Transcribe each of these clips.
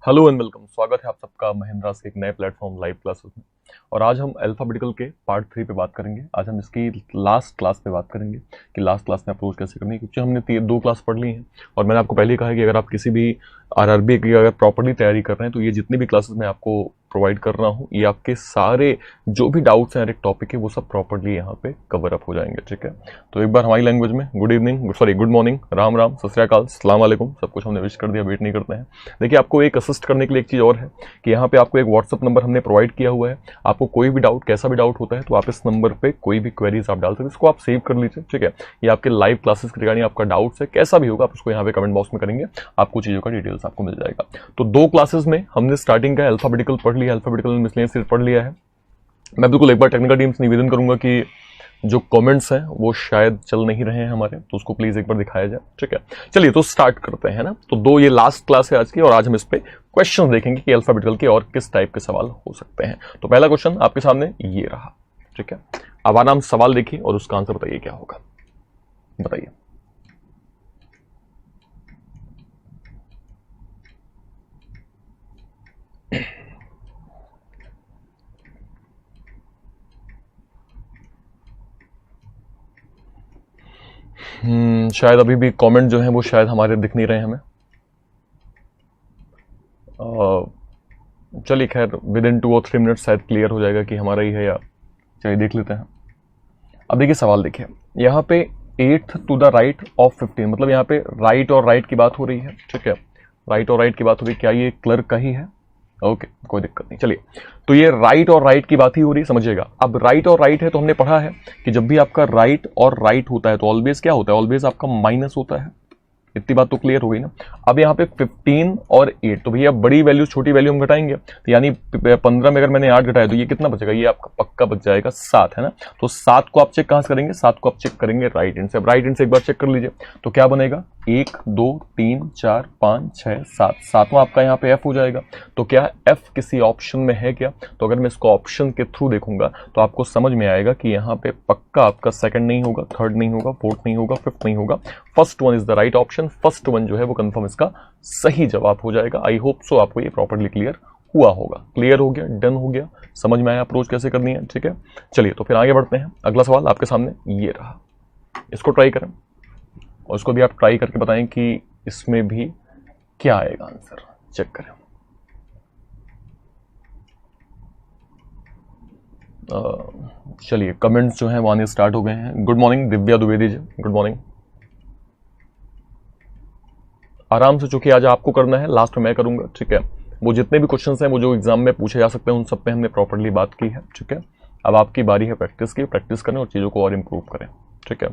Hello and welcome. स्वागत है आप सबका महिंद्रा से एक नए प्लेटफॉर्म लाइव क्लासेस में। और आज हम अल्फाबेटिकल के पार्ट 3 पे बात करेंगे। आज हम इसकी लास्ट क्लास पे बात करेंगे कि लास्ट क्लास में अप्रोच कैसे करनी है, क्योंकि हमने दो क्लास पढ़ ली हैं। और मैंने आपको पहले ही कहा है कि अगर आप किसी भी आरआरबी की अगर प्रॉपर्ली तैयारी कर रहे हैं तो ये जितनी भी क्लासेस मैं आपको प्रोवाइड कर रहा हूँ, ये आपके सारे जो भी डाउट्स हैं, हर एक टॉपिक के, वो सब प्रॉपर्ली यहाँ पे कवर अप हो जाएंगे। ठीक है, तो एक बार हमारी लैंग्वेज में good evening, sorry good morning, Ram Ram, सत श्री अकाल, अस्सलाम वालेकुम, सब कुछ हमने विश कर दिया, वेट नहीं करते हैं। देखिए, आपको एक असिस्ट करने के लिए एक चीज़ और है कि यहाँ पे आपको एक व्हाट्सअप नंबर हमने प्रोवाइड किया हुआ है। आपको कोई भी डाउट, कैसा भी डाउट होता है, तो आप इस नंबर पे कोई भी क्वेरीज आप डाल सकते हैं, इसको आप सेव कर लीजिए। ठीक है, ये आपके लाइव क्लासेस के रिगार्डिंग आपका डाउट्स है, कैसा भी होगा आप उसको यहाँ पे कमेंट बॉक्स में करेंगे, आपको चीज़ों का डिटेल्स आपको मिल जाएगा। तो दो क्लासेस में हमने स्टार्टिंग का अल्फाबेटिकल पढ़ लिया, अल्फाबेटिकल मिसलेनियस पढ़ लिया है। मैं बिल्कुल एक बार टेक्निकल टीम से निवेदन करूंगा कि जो कमेंट्स हैं वो शायद चल नहीं रहे हैं हमारे, तो उसको प्लीज एक बार दिखाया जाए। ठीक है, चलिए तो स्टार्ट करते हैं ना। तो दो, ये लास्ट क्लास है आज की, और आज हम इस पे क्वेश्चन देखेंगे कि अल्फाबेटिकल के और किस टाइप के सवाल हो सकते हैं। तो पहला क्वेश्चन आपके सामने ये रहा। ठीक है, अब आराम से सवाल देखिए और उसका आंसर बताइए क्या होगा। बताइए। शायद अभी भी कमेंट जो है वो शायद हमारे दिख नहीं रहे हैं हमें। चलिए खैर, विद इन 2 और 3 मिनट शायद क्लियर हो जाएगा कि हमारा ही है या। चलिए देख लेते हैं। अब देखिए सवाल देखिए, यहाँ पे 8 टू द राइट ऑफ 15, मतलब यहाँ पे राइट और राइट की बात हो रही है। ठीक है, राइट और राइट की बात हो रही है, क्या ये क्लर्क का ही है? ओके, कोई दिक्कत नहीं। चलिए, तो ये राइट और राइट की बात ही हो रही है, समझिएगा। अब राइट और राइट है तो हमने पढ़ा है कि जब भी आपका राइट और राइट होता है तो ऑलवेज क्या होता है? ऑलवेज आपका माइनस होता है। इतनी बात तो क्लियर हो गई ना। अब यहाँ पे 15 और 8, तो भैया बड़ी वैल्यू छोटी वैल्यू हम घटाएंगे, तो यानी 15 में अगर मैंने 8 घटाया तो ये कितना बचेगा? ये आपका पक्का बच जाएगा 7, है ना। तो 7 को आप चेक कहां से करेंगे? 7 को आप चेक करेंगे राइट हैंड से। अब राइट हैंड से एक बार चेक कर लीजिए, तो क्या बनेगा? 1 2 3 4 5 6 7, सातवां आपका यहाँ पे एफ हो जाएगा। तो क्या एफ किसी ऑप्शन में है क्या? तो अगर मैं इसको ऑप्शन के थ्रू देखूंगा तो आपको समझ में आएगा कि यहाँ पे पक्का आपका सेकंड नहीं होगा, थर्ड नहीं होगा, फोर्थ नहीं होगा, फिफ्थ नहीं होगा। First one is the right option. First one जो है वो कंफर्म इसका सही जवाब हो जाएगा। आई होप सो आपको ये प्रॉपर्ली क्लियर हुआ होगा। क्लियर हो गया, डन हो गया, समझ में आया अप्रोच कैसे करनी है। ठीक है, चलिए तो फिर आगे बढ़ते हैं। अगला सवाल आपके सामने ये रहा, इसको ट्राई करें और इसको भी आप ट्राई करके बताएं कि इसमें भी क्या आएगा आंसर। चेक करें। चलिए, कमेंट्स जो हैं वो आने स्टार्ट हो गए हैं। Good morning Divya Dwivedi ji, good morning. आराम से, चूंकि आज आपको करना है, लास्ट में मैं करूंगा। ठीक है, वो जितने भी क्वेश्चंस हैं वो जो एग्जाम में पूछे जा सकते हैं उन सब पे हमने प्रॉपर्ली बात की है। ठीक है, अब आपकी बारी है प्रैक्टिस की। प्रैक्टिस करें और चीज़ों को और इम्प्रूव करें। ठीक है,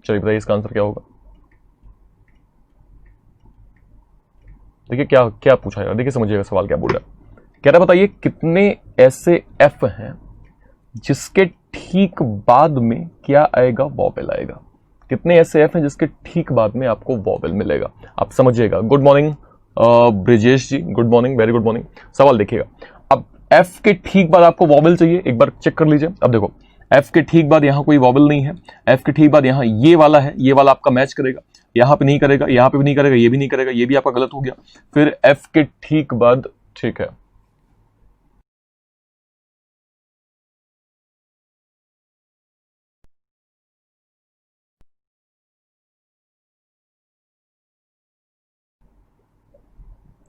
चलिए बताइए इसका आंसर क्या होगा। देखिए क्या क्या पूछा है, देखिए समझिएगा सवाल क्या बोल रहा है। कह रहा है बताइए कितने ऐसे एफ हैं जिसके ठीक बाद में क्या आएगा? वॉवेल आएगा। कितने ऐसे एफ हैं जिसके ठीक बाद में आपको वॉवेल मिलेगा? आप समझिएगा। Good morning Brijesh ji, good morning, very good morning. सवाल देखिएगा, अब एफ के ठीक बाद आपको वॉवेल चाहिए, एक बार चेक कर लीजिए। अब देखो, एफ के ठीक बाद यहां कोई वॉवेल नहीं है। एफ के ठीक बाद यहां ये वाला है, ये वाला आपका मैच करेगा, यहां पे नहीं करेगा, यहां पे भी नहीं करेगा, ये भी नहीं करेगा, ये भी आपका गलत हो गया। फिर एफ के ठीक बाद, ठीक है,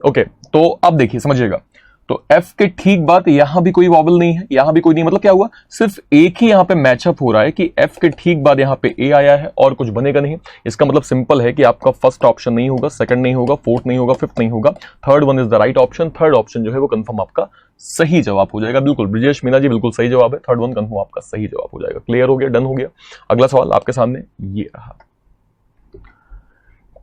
ओके। तो अब देखिए समझिएगा, तो एफ के ठीक बाद यहां भी कोई वॉवल नहीं है, यहां भी कोई नहीं, मतलब क्या हुआ? सिर्फ एक ही यहां पे मैचअप हो रहा है कि एफ के ठीक बाद यहां पे ए आया है और कुछ बनेगा नहीं। इसका मतलब सिंपल है कि आपका फर्स्ट ऑप्शन नहीं होगा, सेकंड नहीं होगा, फोर्थ नहीं होगा, फिफ्थ नहीं होगा, third one is the right option. Third option जो है वो कंफर्म आपका सही जवाब हो जाएगा। बिल्कुल ब्रिजेश मीना जी, बिल्कुल सही जवाब है, थर्ड वन कंफर्म आपका सही जवाब हो जाएगा। क्लियर हो गया, डन हो गया। अगला सवाल आपके सामने ये रहा,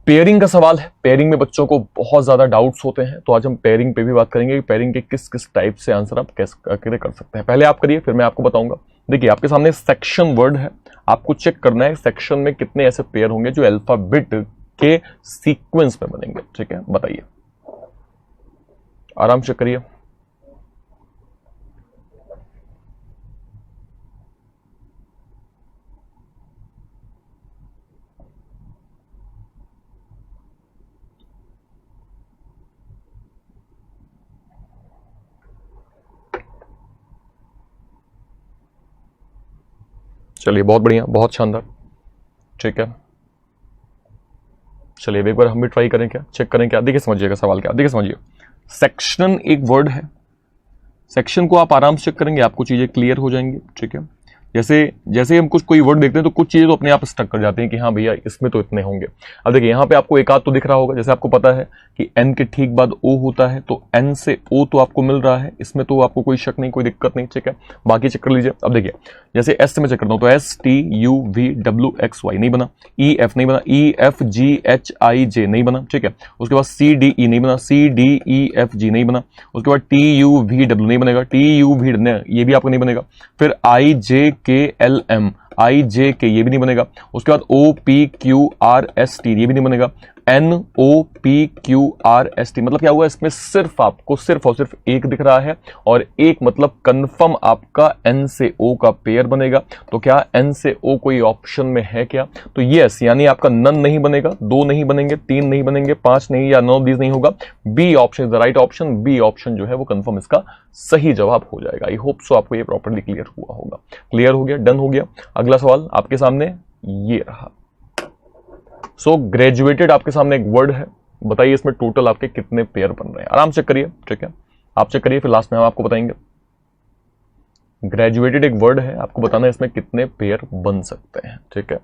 पेयरिंग का सवाल है। पेयरिंग में बच्चों को बहुत ज्यादा डाउट्स होते हैं, तो आज हम पेयरिंग पे भी बात करेंगे कि पेयरिंग के किस किस टाइप से आंसर आप कैसे कर सकते हैं। पहले आप करिए, फिर मैं आपको बताऊंगा। देखिए आपके सामने सेक्शन वर्ड है, आपको चेक करना है सेक्शन में कितने ऐसे पेयर होंगे जो अल्फाबेट के सीक्वेंस में बनेंगे। ठीक है, बताइए, आराम से करिए। चलिए बहुत बढ़िया, बहुत शानदार, ठीक है। चलिए एक बार हम भी ट्राई करें, क्या चेक करें, क्या देखिए समझिएगा सवाल, क्या देखिए समझिए। सेक्शन एक वर्ड है, सेक्शन को आप आराम से चेक करेंगे, आपको चीजें क्लियर हो जाएंगी, ठीक है। जैसे जैसे हम कुछ कोई वर्ड देखते हैं तो कुछ चीजें तो अपने आप स्टक कर जाती हैं कि हाँ भैया इसमें तो इतने होंगे। अब देखिए यहाँ पे आपको एक आध तो दिख रहा होगा, जैसे आपको पता है कि एन के ठीक बाद ओ होता है, तो एन से ओ तो आपको मिल रहा है, इसमें तो आपको कोई शक नहीं, कोई दिक्कत नहीं, ठीक है। बाकी चेक कर लीजिए। अब देखिए जैसे एस से मैं चेक करता हूँ तो S T U V W X Y नहीं बना, ई एफ नहीं बना, ई एफ जी एच आई जे नहीं बना, ठीक है। उसके बाद सी डी ई नहीं बना, सी डी ई एफ जी नहीं बना, उसके बाद टी यू वी डब्ल्यू नहीं बनेगा, टी यू वी ये भी आपको नहीं बनेगा। फिर आई जे के एल एम, आई जे के ये भी नहीं बनेगा। उसके बाद O P Q R S T ये भी नहीं बनेगा। N O P Q R S T मतलब क्या हुआ, इसमें सिर्फ आपको सिर्फ और सिर्फ एक दिख रहा है, और एक मतलब कंफर्म आपका एन से ओ का पेयर बनेगा। तो क्या एन से ओ कोई ऑप्शन में है क्या? तो यस, यानी आपका नन नहीं बनेगा, दो नहीं बनेंगे, तीन नहीं बनेंगे, पांच नहीं, या नो दीज नहीं होगा। B option is the right option, B option जो है वो कंफर्म इसका सही जवाब हो जाएगा। आई होप सो आपको ये प्रॉपर्ली क्लियर हुआ होगा। क्लियर हो गया, डन हो गया। अगला सवाल आपके सामने ये रहा। सो ग्रेजुएटेड आपके सामने एक वर्ड है, बताइए इसमें टोटल आपके कितने पेयर बन रहे हैं। आराम से करिए, ठीक है, आप चेक करिए, फिर लास्ट में हम आपको बताएंगे। ग्रेजुएटेड एक वर्ड है, आपको बताना है इसमें कितने पेयर बन सकते हैं, ठीक है।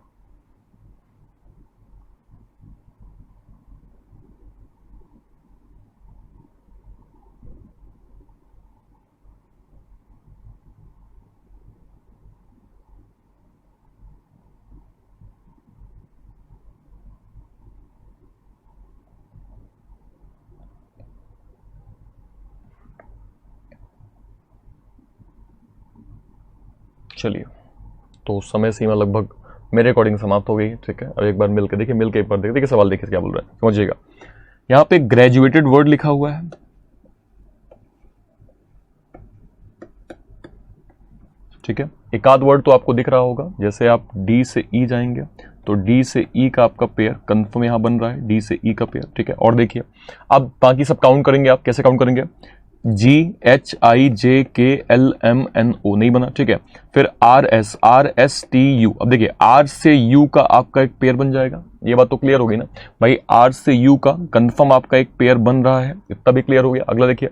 चलिए, तो समय सीमा लगभग मेरे अकॉर्डिंग समाप्त हो गई है, ठीक है। अब एक बार मिलकर देखिए, मिलकर एक बार देखिए सवाल, देखिए क्या बोल रहा है, समझिएगा। यहां पे ग्रेजुएटेड वर्ड लिखा हुआ है, ठीक है। एक आध वर्ड तो आपको दिख रहा होगा, जैसे आप डी से ई जाएंगे तो डी से ई का आपका पेयर कंफर्म यहां बन रहा है, डी से ई का पेयर, ठीक है। और देखिए अब बाकी सब काउंट करेंगे, आप कैसे काउंट करेंगे? जी एच आई जे के एल एम एन ओ नहीं बना, ठीक है। फिर आर एस टी यू, अब देखिए आर से यू का आपका एक पेयर बन जाएगा, ये बात तो क्लियर हो गई ना भाई, आर से यू का कंफर्म आपका एक पेयर बन रहा है, इतना भी क्लियर हो गया। अगला देखिए,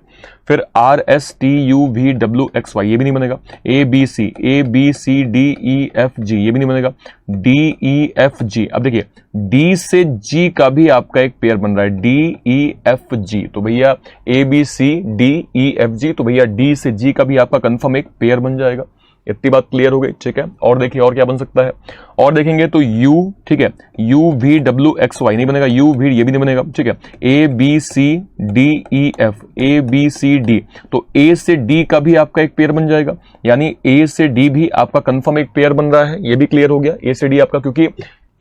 फिर R S T U V W X Y ये भी नहीं बनेगा। A B C D E F G ये भी नहीं बनेगा। डी ई एफ जी, अब देखिए डी से जी का भी आपका एक पेयर बन रहा है, डी ई एफ जी, तो भैया A B C D E F G, तो भैया डी से जी का भी आपका कंफर्म एक पेयर बन जाएगा। इतनी बात क्लियर हो गई, ठीक है। और देखिए और क्या बन सकता है, और देखेंगे तो यू, ठीक है, U V W X Y नहीं बनेगा, यू वी ये भी नहीं बनेगा, ठीक है। A B C D E F, A B C D, तो ए से डी का भी आपका एक पेयर बन जाएगा, यानी ए से डी भी आपका कंफर्म एक पेयर बन रहा है, ये भी क्लियर हो गया। ए से डी आपका, क्योंकि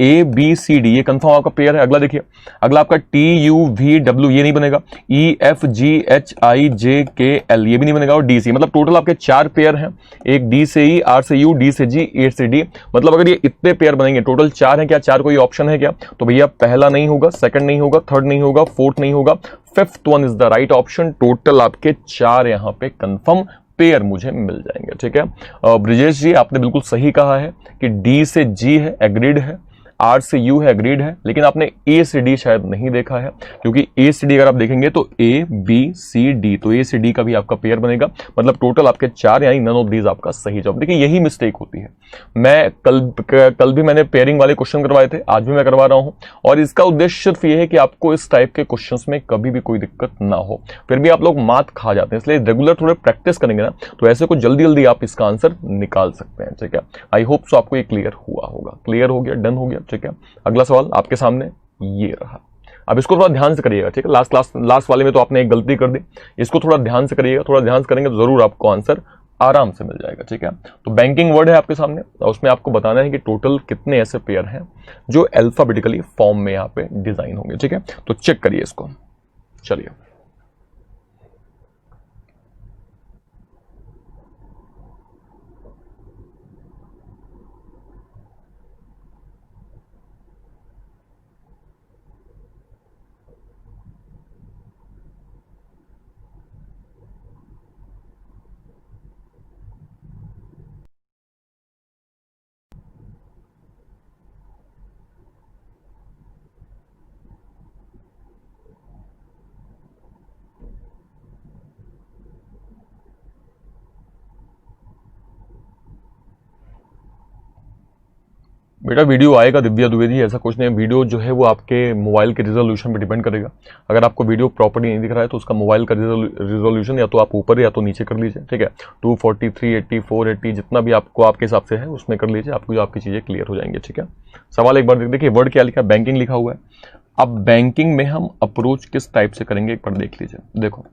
ए बी सी डी ये कंफर्म आपका पेयर है। अगला देखिए, अगला आपका टी यू वी डब्ल्यू ये नहीं बनेगा, ई एफ जी एच आई जे के एल ये भी नहीं बनेगा, और डी सी, मतलब टोटल आपके चार पेयर हैं, एक डी से ई, आर से यू, डी से जी, ए से डी, मतलब अगर ये इतने पेयर बनेंगे, टोटल चार हैं, क्या चार कोई ऑप्शन है क्या? तो भैया पहला नहीं होगा, सेकंड नहीं होगा, थर्ड नहीं होगा, फोर्थ नहीं होगा, fifth one is the right option. Total आपके चार यहां पे कंफर्म पेयर मुझे मिल जाएंगे, ठीक है। ब्रिजेश जी आपने बिल्कुल सही कहा है कि डी से जी है, एग्रीड है, आर से यू है, एग्रीड है, लेकिन आपने ए से डी शायद नहीं देखा है, क्योंकि ए से डी अगर आप देखेंगे तो ए बी सी डी, तो ए से डी का भी आपका पेयर बनेगा, मतलब टोटल आपके चार, यानी नन ऑफ दीज आपका सही जवाब। देखिए यही मिस्टेक होती है, मैं कल भी मैंने पेयरिंग वाले क्वेश्चन करवाए थे, आज भी मैं करवा रहा हूं, और इसका उद्देश्य सिर्फ ये है कि आपको इस टाइप के क्वेश्चंस में कभी भी कोई दिक्कत ना हो, फिर भी आप लोग मात खा जाते हैं, इसलिए रेगुलर थोड़े प्रैक्टिस करेंगे ना तो ऐसे को जल्दी जल्दी आप इसका आंसर निकाल सकते हैं, ठीक है। आई होप सो आपको ये क्लियर हुआ होगा, क्लियर हो गया, डन हो गया, ठीक है। अगला सवाल आपके सामने ये रहा, अब इसको थोड़ा ध्यान से करिएगा, ठीक है। लास्ट वाले में तो आपने एक गलती कर दी, इसको थोड़ा ध्यान से करिएगा, थोड़ा ध्यान से करेंगे तो जरूर आपको आंसर आराम से मिल जाएगा, ठीक है। तो बैंकिंग वर्ड है आपके सामने, और उसमें आपको बताना है कि टोटल कितने ऐसे पेयर हैं जो अल्फाबेटिकली फॉर्म में यहाँ पे डिजाइन होंगे, ठीक है। तो चेक करिए इसको, चलिए। बेटा वीडियो आएगा दिव्या द्विवेदी, ऐसा कुछ नहीं है। वीडियो जो है वो आपके मोबाइल के रिजोल्यूशन पे डिपेंड करेगा। अगर आपको वीडियो प्रॉपर्ली नहीं दिख रहा है तो उसका मोबाइल का रिजोल्यूशन या तो आप ऊपर या तो नीचे कर लीजिए, ठीक है। 240, 380, 480 जितना भी आपको आपके हिसाब से है उसमें कर लीजिए, आपको जो आपकी चीज़ें क्लियर हो जाएंगी, ठीक है। सवाल एक बार देखिए, वर्ड क्या लिखा है, बैंकिंग लिखा हुआ है। अब बैंकिंग में हम अप्रोच किस टाइप से करेंगे एक बार देख लीजिए। देखो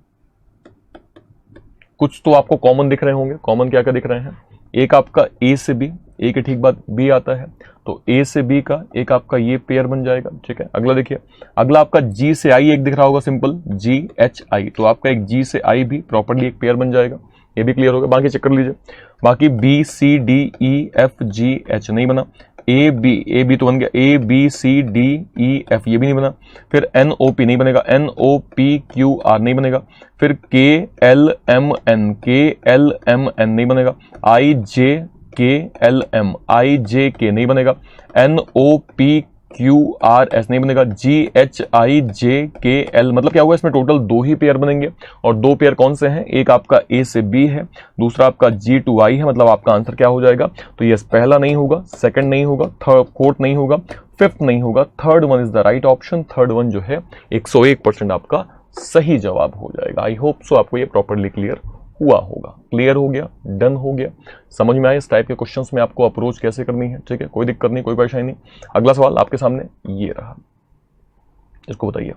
कुछ तो आपको कॉमन दिख रहे होंगे। कॉमन क्या क्या दिख रहे हैं, एक आपका ए से बी, ए के ठीक बाद बी आता है, तो ए से बी का एक आपका ये पेयर बन जाएगा, ठीक है। अगला देखिए, अगला आपका जी से आई एक दिख रहा होगा, सिंपल जी एच आई, तो आपका एक जी से आई भी प्रॉपर्ली एक पेयर बन जाएगा, ये भी क्लियर होगा। बाकी चेक कर लीजिए, बाकी B C D E F G H नहीं बना, ए बी तो बन गया, A B C D E F ये भी नहीं बना, फिर एन ओ पी नहीं बनेगा, N O P Q R नहीं बनेगा, फिर के एल एम एन नहीं बनेगा, आई जे के एल एम आई जे के नहीं बनेगा, N O P Q R S नहीं बनेगा, जी एच आई जे के एल, मतलब क्या हुआ इसमें टोटल 2 ही पेयर बनेंगे। और 2 पेयर कौन से हैं, एक आपका ए से बी है, दूसरा आपका जी टू आई है, मतलब आपका आंसर क्या हो जाएगा, तो यस पहला नहीं होगा, सेकंड नहीं होगा, फोर्थ नहीं होगा, फिफ्थ नहीं होगा, third one is the right option. Third one जो है 101% आपका सही जवाब हो जाएगा। आई होप सो आपको ये प्रॉपर्ली क्लियर हुआ होगा। क्लियर हो गया, डन हो गया, समझ में आया इस टाइप के क्वेश्चंस में आपको अप्रोच कैसे करनी है, ठीक है। कोई दिक्कत नहीं, कोई परेशानी नहीं। अगला सवाल आपके सामने ये रहा, इसको बताइए।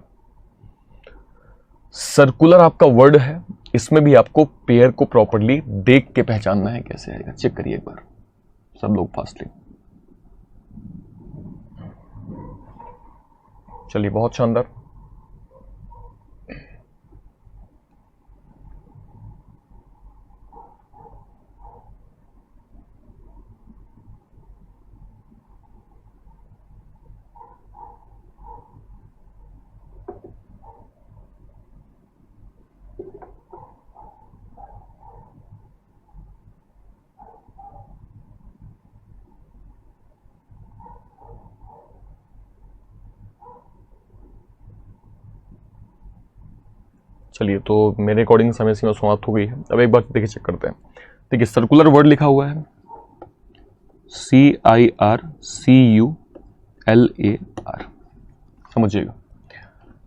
सर्कुलर आपका वर्ड है, इसमें भी आपको पेयर को प्रॉपर्ली देख के पहचानना है, कैसे आएगा चेक करिए एक बार सब लोग फास्टली। चलिए बहुत शानदार, चलिए तो मेरे अकॉर्डिंग समय सीमा समाप्त हो गई है। अब एक बार देखिए चेक करते हैं। देखिए सर्कुलर वर्ड लिखा हुआ है CIRCULAR, समझिएगा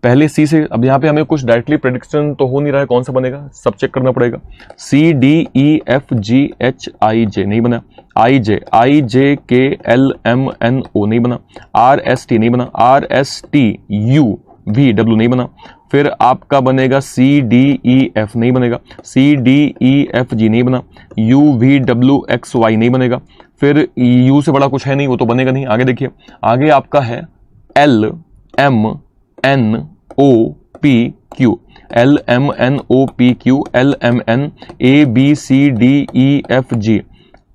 पहले सी से। अब यहाँ पे हमें कुछ डायरेक्टली प्रेडिक्शन तो हो नहीं रहा है, कौन सा बनेगा सब चेक करना पड़ेगा। CDEFGHIJ नहीं बना, IJKLMNO नहीं बना, RST नहीं बना, RSTUVW नहीं बना, फिर आपका बनेगा CDEF नहीं बनेगा, CDEFG नहीं बना, UVWXY नहीं बनेगा, फिर U से बड़ा कुछ है नहीं, वो तो बनेगा नहीं। आगे देखिए, आगे आपका है LMNOPQ, LMNOPQ, LMNABCDEFG,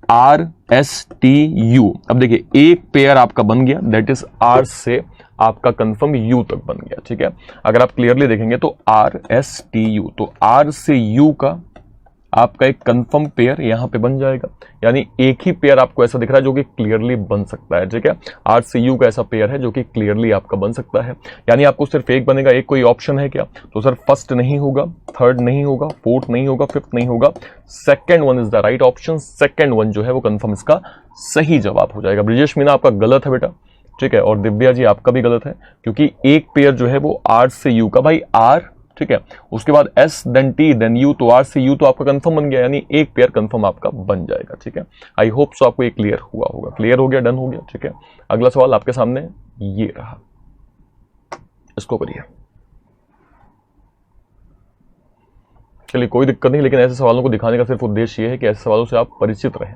RSTU। अब देखिए एक पेयर आपका बन गया, दैट इज R से आपका कंफर्म U तक बन गया, ठीक है। अगर आप क्लियरली देखेंगे तो RSTU, तो R से U का आपका एक कंफर्म पेयर यहां पे बन जाएगा, यानी एक ही पेयर आपको ऐसा दिख रहा है जो कि क्लियरली बन सकता है, ठीक है। R से U का ऐसा पेयर है जो कि क्लियरली आपका बन सकता है, यानी आपको सिर्फ एक बनेगा। एक कोई ऑप्शन है क्या, तो सर फर्स्ट नहीं होगा, थर्ड नहीं होगा, फोर्थ नहीं होगा, फिफ्थ नहीं होगा, second one is the right option. Second one जो है वो कंफर्म इसका सही जवाब हो जाएगा। ब्रिजेश मीना आपका गलत है बेटा, ठीक है, और दिव्या जी आपका भी गलत है, क्योंकि एक पेयर जो है वो R से U का, भाई R, ठीक है, उसके बाद S then T then U, तो R से U तो आपका कंफर्म बन गया, यानी एक पेयर कंफर्म आपका बन जाएगा, ठीक है। आई होप सो आपको ये क्लियर हुआ होगा। क्लियर हो गया, डन हो गया, ठीक है। अगला सवाल आपके सामने ये रहा, इसको करिए। चलिए कोई दिक्कत नहीं, लेकिन ऐसे सवालों को दिखाने का सिर्फ उद्देश्य ये है कि ऐसे सवालों से आप परिचित रहें।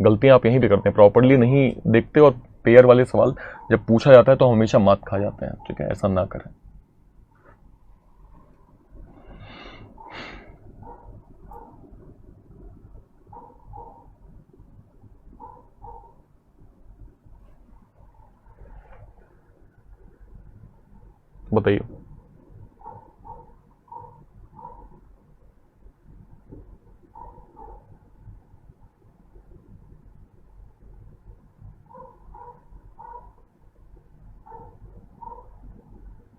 गलतियां आप यहीं पे करते हैं, प्रॉपर्ली नहीं देखते, और पेयर वाले सवाल जब पूछा जाता है तो हमेशा मात खा जाते हैं, ठीक है, ऐसा ना करें। बताइए।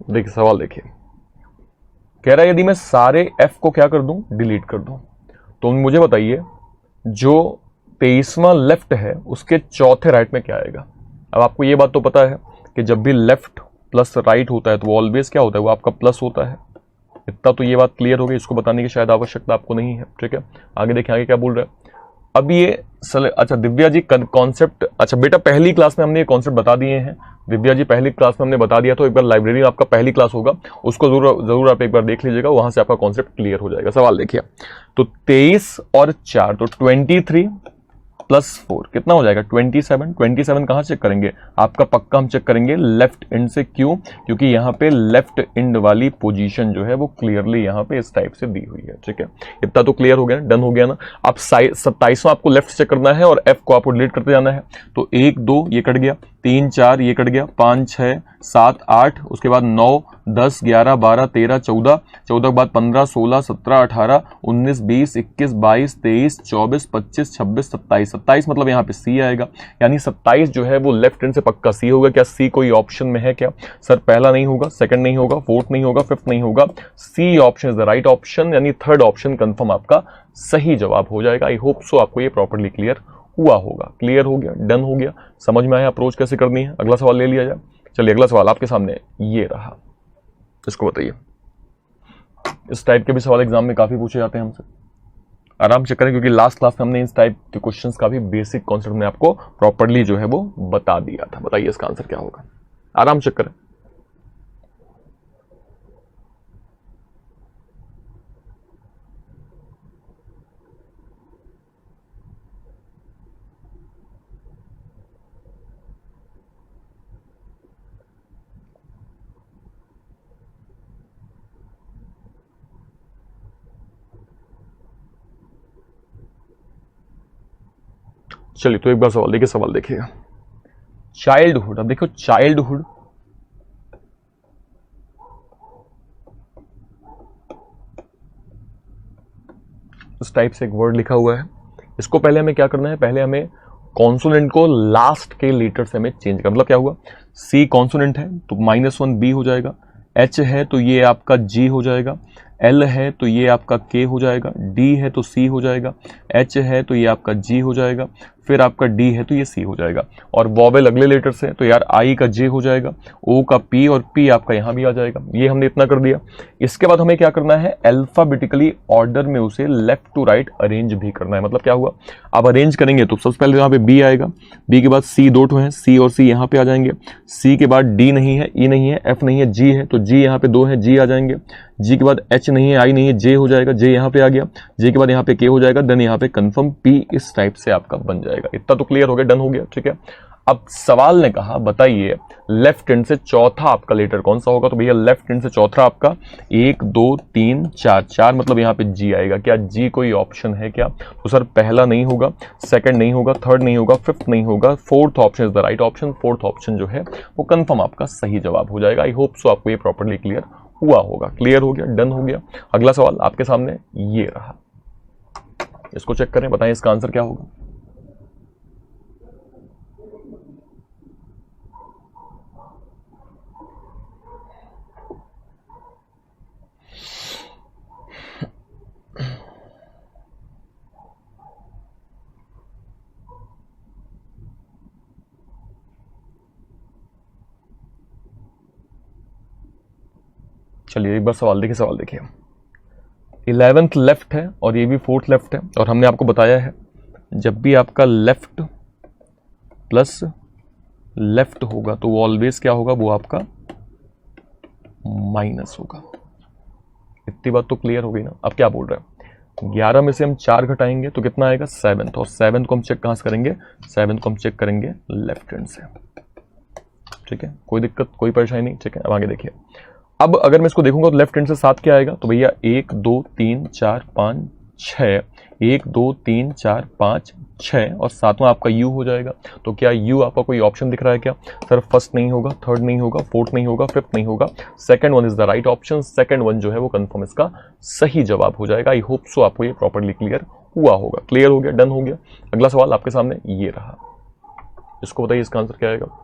देखिए सवाल देखिए, कह रहा है यदि मैं सारे F को क्या कर दूं, डिलीट कर दूं, तो मुझे बताइए जो 23वां लेफ्ट है उसके चौथे राइट में क्या आएगा। अब आपको ये बात तो पता है कि जब भी लेफ्ट प्लस राइट होता है तो वो ऑलवेज क्या होता है, वो आपका प्लस होता है। इतना तो ये बात क्लियर हो गई, इसको बताने की शायद आवश्यकता आपको नहीं है। ठीक है, आगे देखें आगे क्या बोल रहा है। अब ये अच्छा दिव्या जी कॉन्सेप्ट, अच्छा बेटा पहली क्लास में हमने ये कॉन्सेप्ट बता दिए हैं। दिव्या जी पहली क्लास में हमने बता दिया, तो एक बार लाइब्रेरी में आपका पहली क्लास होगा, उसको जरूर आप एक बार देख लीजिएगा, वहां से आपका कॉन्सेप्ट क्लियर हो जाएगा। सवाल देखिए, तो 23 और 4 तो 23 प्लस 4 कितना हो जाएगा 27। 27 कहां चेक करेंगे, आपका पक्का हम चेक करेंगे लेफ्ट एंड से। क्यों, क्योंकि यहां पे लेफ्ट एंड वाली पोजीशन जो है वो क्लियरली यहां पे इस टाइप से दी हुई है। ठीक है, इतना तो क्लियर हो गया, डन हो गया ना। अब 27वां आपको लेफ्ट चेक करना है और एफ को आपको डिलीट करते जाना है। तो 1 2 ये कट गया, 3 4 ये कट गया, 5 6 7 8, उसके बाद 9 10 11 12 13 14, 14 के बाद 15 16 17 18 19 20 21 22 23 24 25 26 27, 27 मतलब यहाँ पे सी आएगा। यानी 27 जो है वो लेफ्ट हैंड से पक्का सी होगा। क्या सी कोई ऑप्शन में है क्या सर? पहला नहीं होगा, सेकंड नहीं होगा, फोर्थ नहीं होगा, फिफ्थ नहीं होगा, C option is the right option, यानी थर्ड ऑप्शन कंफर्म आपका सही जवाब हो जाएगा। आई होप सो आपको ये प्रॉपर्ली क्लियर हुआ होगा। क्लियर हो गया, डन हो गया, समझ में आया अप्रोच कैसे करनी है। अगला सवाल ले लिया जाए। चलिए अगला सवाल आपके सामने ये रहा, इसको बताइए। इस टाइप के भी सवाल एग्जाम में काफी पूछे जाते हैं हमसे, आराम से करें क्योंकि लास्ट क्लास में हमने इस टाइप के क्वेश्चंस का भी बेसिक कॉन्सेप्ट में आपको प्रॉपर्ली जो है वो बता दिया था। बताइए इसका आंसर क्या होगा, आराम से करें। चलिए तो एक बार सवाल देखिएगा। चाइल्डहुड, अब देखो चाइल्डहुड इस टाइप से एक वर्ड लिखा हुआ है। इसको पहले हमें क्या करना है, पहले हमें कॉन्सोनेंट को लास्ट के लेटर से हमें चेंज करना। मतलब क्या हुआ, सी कॉन्सोनेंट है तो -1 बी हो जाएगा, एच है तो ये आपका जी हो जाएगा, एल है तो ये आपका के हो जाएगा, डी है तो सी हो जाएगा, एच है तो ये आपका जी हो जाएगा, फिर आपका डी है तो ये सी हो जाएगा। और वॉवेल अगले लेटर से तो यार आई का जे हो जाएगा, ओ का पी और पी आपका यहां भी आ जाएगा। ये हमने इतना कर दिया। इसके बाद हमें क्या करना है, अल्फाबेटिकली ऑर्डर में उसे लेफ्ट टू राइट अरेंज भी करना है। मतलब क्या हुआ, आप अरेंज करेंगे तो सबसे पहले यहाँ पे बी आएगा, बी के बाद सी, दो ठो है, सी और सी यहाँ पे आ जाएंगे, सी के बाद डी नहीं है, ई नहीं है, एफ नहीं है, जी है तो जी यहाँ पे दो है, जी आ जाएंगे, जी के बाद एच नहीं है, आई नहीं है, जे हो जाएगा, जे यहाँ पे आ गया, जे के बाद यहाँ पे के हो जाएगा, देन यहाँ पे कंफर्म पी इस टाइप से आपका बन जाएगा। इतना तो क्लियर हो गया, डन हो गया। ठीक है, अब सवाल ने कहा बताइए लेफ्ट हैंड से चौथा आपका लेटर कौन सा होगा। तो भैया लेफ्ट हैंड से चौथा आपका 1 2 3 4, 4 मतलब यहाँ पे जी आएगा। क्या जी कोई ऑप्शन है क्या? तो सर पहला नहीं होगा, सेकंड नहीं होगा, थर्ड नहीं होगा, फिफ्थ नहीं होगा, fourth option is the right option. Fourth option जो है वो कंफर्म आपका सही जवाब हो जाएगा। आई होप सो आपको ये प्रॉपर्ली क्लियर हुआ होगा। क्लियर हो गया, डन हो गया। अगला सवाल आपके सामने ये रहा, इसको चेक करें, बताएं इसका आंसर क्या होगा। चलिए एक बार सवाल देखिए। 11th लेफ्ट है और ये भी 4th लेफ्ट है, और हमने आपको बताया है जब भी आपका लेफ्ट प्लस लेफ्ट होगा तो वो ऑलवेज क्या होगा, वो आपका माइनस होगा। इतनी बात तो क्लियर हो गई ना। अब क्या बोल रहे हैं, 11 में से हम 4 घटाएंगे तो कितना आएगा 7th, और 7th को हम चेक कहां से करेंगे, 7th को हम चेक करेंगे लेफ्ट हैंड से। ठीक है, कोई दिक्कत कोई परेशानी नहीं। ठीक है, अब आगे देखिए। अब अगर मैं इसको देखूंगा तो लेफ्ट हैंड से 7 क्या आएगा, तो भैया 1 2 3 4 5 6, 1 2 3 4 5 6 और 7वां आपका यू हो जाएगा। तो क्या यू आपका कोई ऑप्शन दिख रहा है क्या? सर फर्स्ट नहीं होगा, थर्ड नहीं होगा, फोर्थ नहीं होगा, फिफ्थ नहीं होगा, second one is the right option. Second one जो है वो कंफर्म इसका सही जवाब हो जाएगा। आई होप सो आपको ये प्रॉपर्ली क्लियर हुआ होगा। क्लियर हो गया, डन हो गया। अगला सवाल आपके सामने ये रहा, इसको बताइए इसका आंसर क्या आएगा।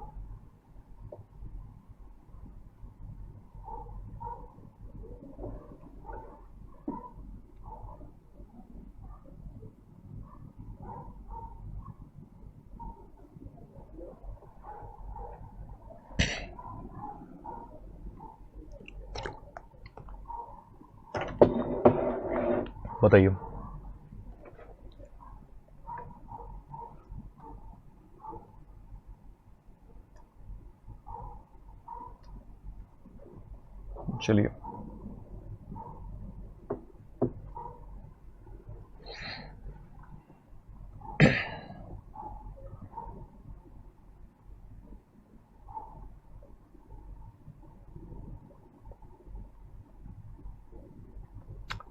बताइए। चलिए,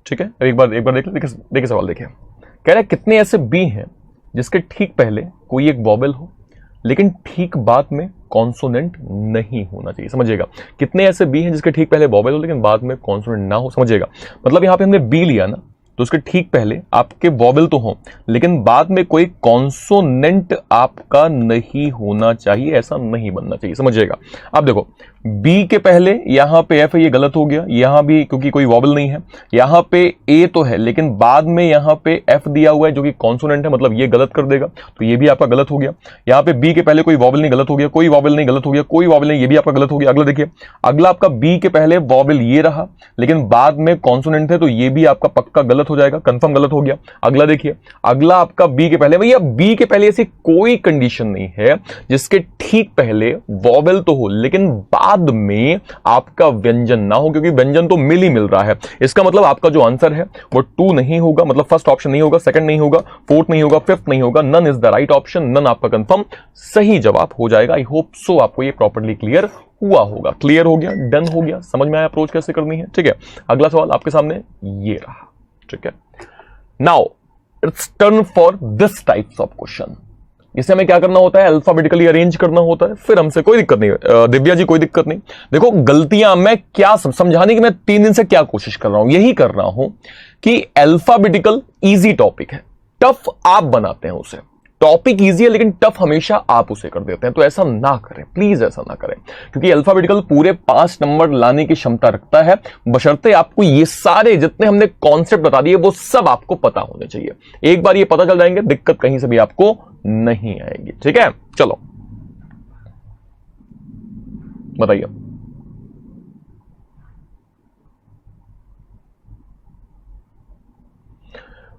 ठीक है, एक बार देख ले। देखिए सवाल देखिए, कह रहा है कितने ऐसे बी हैं जिसके ठीक पहले कोई एक वॉवेल हो लेकिन ठीक बाद में कॉन्सोनेंट नहीं होना चाहिए। समझिएगा, कितने ऐसे बी हैं जिसके ठीक पहले वॉवेल हो लेकिन बाद में कॉन्सोनेंट ना हो। समझिएगा, मतलब यहां पे हमने बी लिया ना, तो उसके ठीक पहले आपके वॉवेल तो हो लेकिन बाद में कोई कॉन्सोनेंट आपका नहीं होना चाहिए, ऐसा नहीं बनना चाहिए। समझिएगा, अब देखो बी के पहले यहां पे एफ है, ये गलत हो गया। यहां भी क्योंकि कोई वॉवेल नहीं है, यहां पे ए तो है लेकिन बाद में यहां पे एफ दिया हुआ है जो कि कॉन्सोनेंट है, मतलब ये गलत कर देगा, तो ये भी आपका गलत हो गया। यहां पे बी के पहले कोई वॉवेल नहीं, गलत हो गया। कोई वॉवेल नहीं, गलत हो गया। कोई वॉवेल नहीं, ये भी आपका गलत हो गया। अगला देखिए, अगला आपका बी के पहले वॉवेल ये रहा लेकिन बाद में कॉन्सोनेंट है, तो ये भी आपका पक्का गलत हो जाएगा, कंफर्म गलत हो गया। अगला देखिए, अगला आपका बी के पहले, भैया बी के पहले ऐसी कोई कंडीशन नहीं है जिसके ठीक पहले वॉवेल तो हो लेकिन बाद में आपका व्यंजन ना हो, क्योंकि व्यंजन तो मिल ही मिल रहा है। इसका मतलब आपका जो आंसर है वो 2 नहीं होगा, मतलब फर्स्ट ऑप्शन नहीं होगा, सेकंड नहीं होगा, फोर्थ नहीं होगा, फिफ्थ नहीं होगा। None is the right option, none आपका कंफर्म सही जवाब हो जाएगा। आई होप सो आपको ये प्रॉपर्ली क्लियर हुआ होगा। क्लियर हो गया, डन हो गया, समझ में आया अप्रोच कैसे करनी है। ठीक है, अगला सवाल आपके सामने ये रहा। ठीक है, now it's turn for this types of question. इसे हमें क्या करना होता है, अल्फाबेटिकली अरेंज करना होता है। फिर हमसे कोई दिक्कत नहीं, दिव्या जी कोई दिक्कत नहीं। देखो गलतियां मैं क्या समझाने की मैं 3 दिन से क्या कोशिश कर रहा हूं, यही कर रहा हूं कि अल्फाबेटिकल इजी टॉपिक है, टफ आप बनाते हैं उसे। टॉपिक इजी है लेकिन टफ हमेशा आप उसे कर देते हैं, तो ऐसा ना करें प्लीज, ऐसा ना करें, क्योंकि अल्फाबेटिकल पूरे 5 नंबर लाने की क्षमता रखता है, बशर्ते आपको ये सारे जितने हमने कॉन्सेप्ट बता दिए वो सब आपको पता होने चाहिए। एक बार ये पता चल जाएंगे, दिक्कत कहीं से भी आपको नहीं आएगी। ठीक है, चलो बताइए।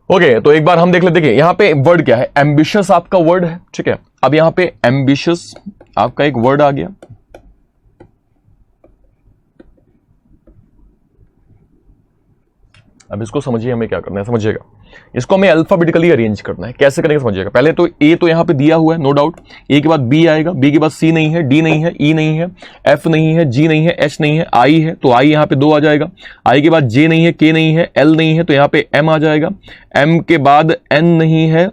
ओके, तो एक बार हम देख लेते हैं यहां पे वर्ड क्या है। एम्बिशियस आपका वर्ड है। ठीक है, अब यहां पे एम्बिशियस आपका एक वर्ड आ गया। अब इसको समझिए हमें क्या करना है। समझिएगा, इसको हमें अल्फाबेटिकली अरेंज करना है। कैसे करेंगे समझिएगा, पहले तो ए तो यहां पे दिया हुआ है, नो डाउट। ए के बाद बी आएगा, बी के बाद सी नहीं है, डी नहीं है, ई नहीं है, एफ नहीं है, जी नहीं है, एच नहीं है, आई है, तो आई यहां पे 2 आ जाएगा। आई के बाद जे नहीं है, के नहीं है, एल नहीं है, तो यहां पे एम आ जाएगा। एम के बाद एन नहीं है,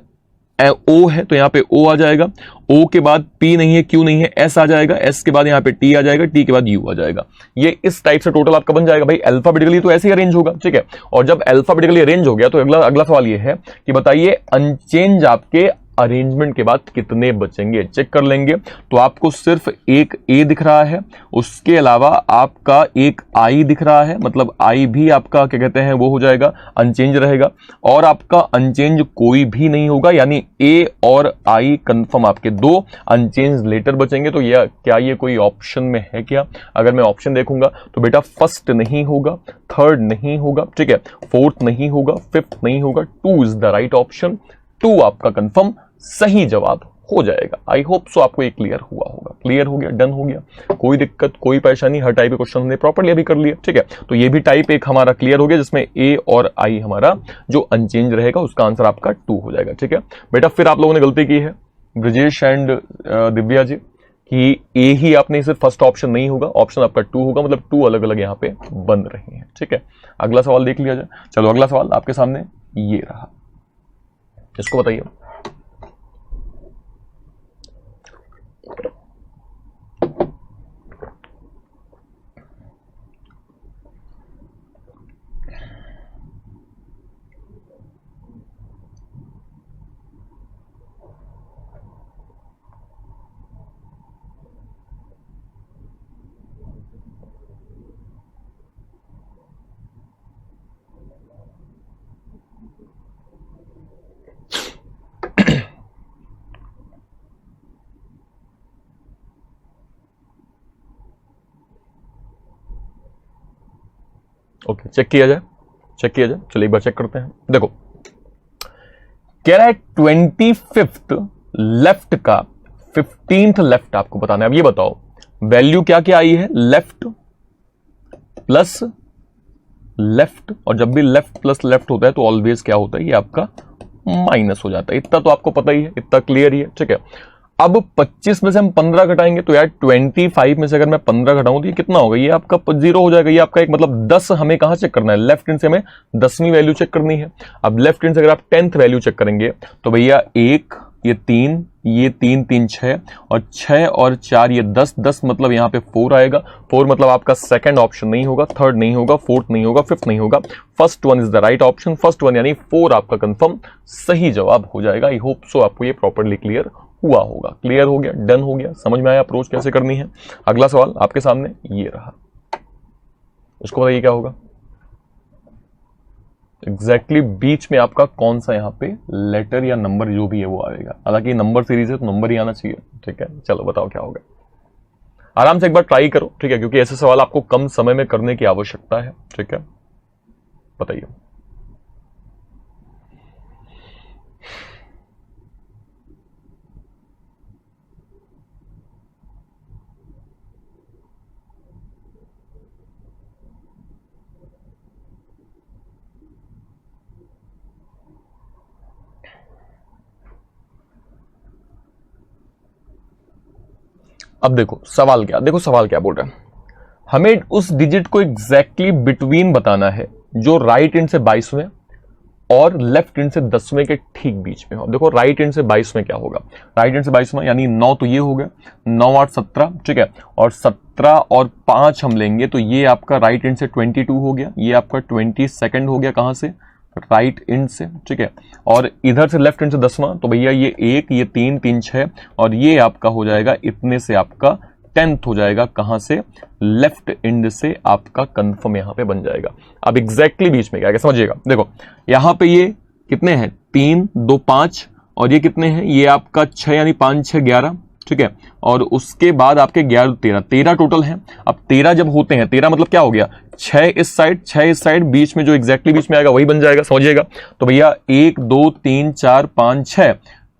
ओ है, तो यहां पे ओ आ जाएगा। ओ के बाद पी नहीं है, क्यू नहीं है, एस आ जाएगा। एस के बाद यहां पे टी आ जाएगा, टी के बाद यू आ जाएगा। ये इस टाइप से टोटल आपका बन जाएगा। भाई अल्फाबेटिकली तो ऐसे ही अरेंज होगा। ठीक है, और जब अल्फाबेटिकली अरेंज हो गया तो अगला सवाल ये है कि बताइए अनचेंज आपके अरेंजमेंट के बाद कितने बचेंगे। चेक कर लेंगे, तो आपको सिर्फ एक ए दिख रहा है, उसके अलावा आपका एक आई दिख रहा है, मतलब आई भी आपका क्या कहते हैं वो हो जाएगा, अनचेंज रहेगा। और आपका अनचेंज कोई भी नहीं होगा, यानी ए और आई कंफर्म आपके 2 अनचेंज लेटर बचेंगे। तो ये क्या ये कोई ऑप्शन में है क्या? अगर मैं ऑप्शन देखूंगा तो बेटा फर्स्ट नहीं होगा, थर्ड नहीं होगा, ठीक है, फोर्थ नहीं होगा, फिफ्थ नहीं होगा, 2 इज द राइट ऑप्शन। 2 आपका कंफर्म सही जवाब हो जाएगा। आई होप सो आपको ये क्लियर हुआ होगा। क्लियर हो गया, डन हो गया, कोई दिक्कत कोई परेशानी। हर टाइप के क्वेश्चन हमने प्रॉपर्ली अभी कर लिया। ठीक है, तो ये भी टाइप एक हमारा क्लियर हो गया जिसमें ए और आई हमारा जो अनचेंज रहेगा उसका आंसर आपका 2 हो जाएगा। ठीक है बेटा, फिर आप लोगों ने गलती की है ब्रजेश एंड दिव्या जी कि ए ही आपने सिर्फ फर्स्ट ऑप्शन नहीं होगा, ऑप्शन आपका 2 होगा, मतलब 2 अलग अलग यहां पे बन रहे हैं। ठीक है, अगला सवाल देख लिया जाए। चलो अगला सवाल आपके सामने ये रहा, इसको बताइए। ओके, चेक किया जाए। चेक किया जाए। चलिए एक बार चेक करते हैं। देखो कह रहा है 25th लेफ्ट का 15th लेफ्ट आपको बताना है। अब ये बताओ वैल्यू क्या क्या आई है, लेफ्ट प्लस लेफ्ट, और जब भी लेफ्ट प्लस लेफ्ट होता है तो ऑलवेज क्या होता है, ये आपका माइनस हो जाता है। इतना तो आपको पता ही है, इतना क्लियर ही है, ठीक है। अब 25 में से हम 15 घटाएंगे तो यार 25 में से अगर मैं 15 घटाऊं तो ये कितना होगा, ये आपका 0 हो जाएगा। ये आपका एक मतलब 10 हमें कहां चेक करना है, लेफ्ट हैंड से हमें 10वीं वैल्यू चेक करनी है। अब लेफ्ट हैंड से अगर आप 10th वैल्यू चेक करेंगे तो भैया 1 ये 3 ये 3 3 6 और 6 और 4 ये 10 10 मतलब यहां पे 4 आएगा। 4 मतलब आपका सेकंड ऑप्शन नहीं होगा, थर्ड नहीं होगा, फोर्थ नहीं होगा, फिफ्थ नहीं होगा, first one is the right option. First one यानी 4 आपका कंफर्म सही जवाब हो जाएगा। आई होप सो आपको ये प्रॉपर्ली क्लियर हुआ होगा। क्लियर हो गया, डन हो गया, समझ में आया अप्रोच कैसे करनी है। अगला सवाल आपके सामने ये रहा, उसको बताइए क्या होगा। एग्जैक्टली बीच में आपका कौन सा यहाँ पे लेटर या नंबर जो भी है वो आएगा। हालांकि नंबर सीरीज है तो नंबर ही आना चाहिए, ठीक है। चलो बताओ क्या होगा, आराम से एक बार ट्राई करो, ठीक है, क्योंकि ऐसे सवाल आपको कम समय में करने की आवश्यकता है, ठीक है। बताइए। अब देखो सवाल क्या, देखो सवाल क्या बोल रहा है, हमें उस डिजिट को एग्जैक्टली बिटवीन बताना है जो राइट एंड से 22वें और लेफ्ट एंड से 10वें के ठीक बीच में हो। देखो राइट एंड से 22वें क्या होगा, राइट एंड से 22वां यानी 9 तो ये हो गया, 9 8 17, ठीक है, और 17 और 5 हम लेंगे तो ये आपका राइट एंड से 22 हो गया, ये आपका 22nd हो गया कहां से, राइट एंड से, ठीक है। और इधर से लेफ्ट एंड से 10वां तो भैया ये 1 ये 3 3 6 और ये आपका हो जाएगा इतने से आपका 10th हो जाएगा कहां से, लेफ्ट एंड से आपका कंफर्म यहां पे बन जाएगा। अब एग्जैक्टली बीच में क्या है समझिएगा। देखो यहां पे ये कितने हैं, 3 2 5 और ये कितने हैं, ये आपका 6 यानी 5 6 11, ठीक है। और उसके बाद आपके 11 13 टोटल हैं। अब 13 जब होते हैं, 13 मतलब क्या हो गया, 6 इस साइड 6 इस साइड, बीच में जो एग्जैक्टली बीच में आएगा वही बन जाएगा, समझिएगा। तो भैया 1 2 3 4 5 6,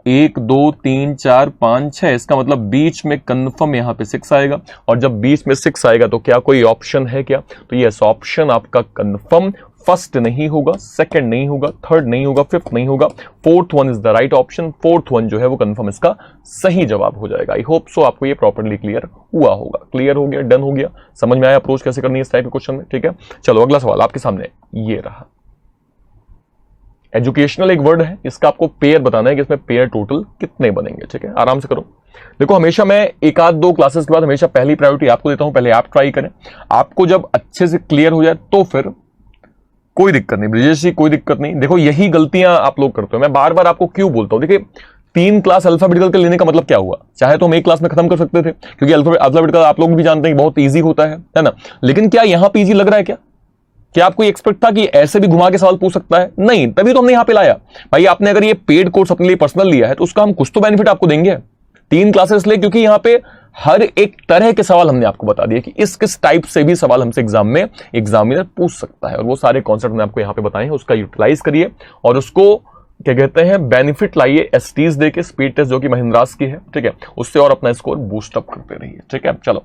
1 2 3 4 5 6, इसका मतलब बीच में कंफर्म यहां पे 6 आएगा। और जब बीच में 6 आएगा तो क्या कोई ऑप्शन है क्या, तो यस ऑप्शन आपका कंफर्म फर्स्ट नहीं होगा, सेकंड नहीं होगा, थर्ड नहीं होगा, फिफ्थ नहीं होगा, fourth one is the right option. Fourth one जो है वो कंफर्म इसका सही जवाब हो जाएगा। आई होप सो आपको ये प्रॉपर्ली क्लियर हुआ होगा। क्लियर हो गया, डन हो गया, समझ में आया अप्रोच कैसे करनी है इस टाइप के क्वेश्चन में, ठीक है। चलो अगला सवाल आपके सामने ये रहा। एजुकेशनल एक वर्ड है, इसका आपको पेयर बताना है कि इसमें पेयर टोटल कितने बनेंगे, ठीक है। आराम से करो। देखो हमेशा मैं एक आध दो क्लासेस के बाद हमेशा पहली प्रायोरिटी आपको देता हूं, पहले आप ट्राई करें। आपको जब अच्छे से क्लियर हो जाए तो फिर कोई दिक्कत नहीं, ब्रिजेश जी कोई दिक्कत नहीं। देखो यही गलतियां आप लोग करते हो, मैं बार बार आपको क्यों बोलता हूं। देखिए 3 क्लास अल्फाबेटिकल के लेने का मतलब क्या हुआ, चाहे तो हम एक क्लास में खत्म कर सकते थे, क्योंकि अल्फाबेटिकल आप लोग भी जानते हैं बहुत ईजी होता है ना। लेकिन क्या यहां पे ईजी लग रहा है क्या आपको एक्सपेक्ट था कि ऐसे भी घुमा के सवाल पूछ सकता है? नहीं, तभी तो हमने यहां पे लाया। भाई आपने अगर ये पेड कोर्स अपने लिए पर्सनल लिया है तो उसका हम कुछ तो बेनिफिट आपको देंगे। 3 क्लासेस ले, क्योंकि यहां पे हर एक तरह के सवाल हमने आपको बता दिया कि इस किस टाइप से भी सवाल हमसे एग्जाम में एग्जामिनर पूछ सकता है, और वो सारे कॉन्सेप्ट हमने आपको यहां पे बताए हैं। उसका यूटिलाइज करिए और उसको क्या कहते हैं बेनिफिट लाइए एसटीज दे के, स्पीड टेस्ट जो कि महिंद्रास की है, ठीक है, उससे और अपना स्कोर बूस्ट अप करते रहिए, ठीक है। चलो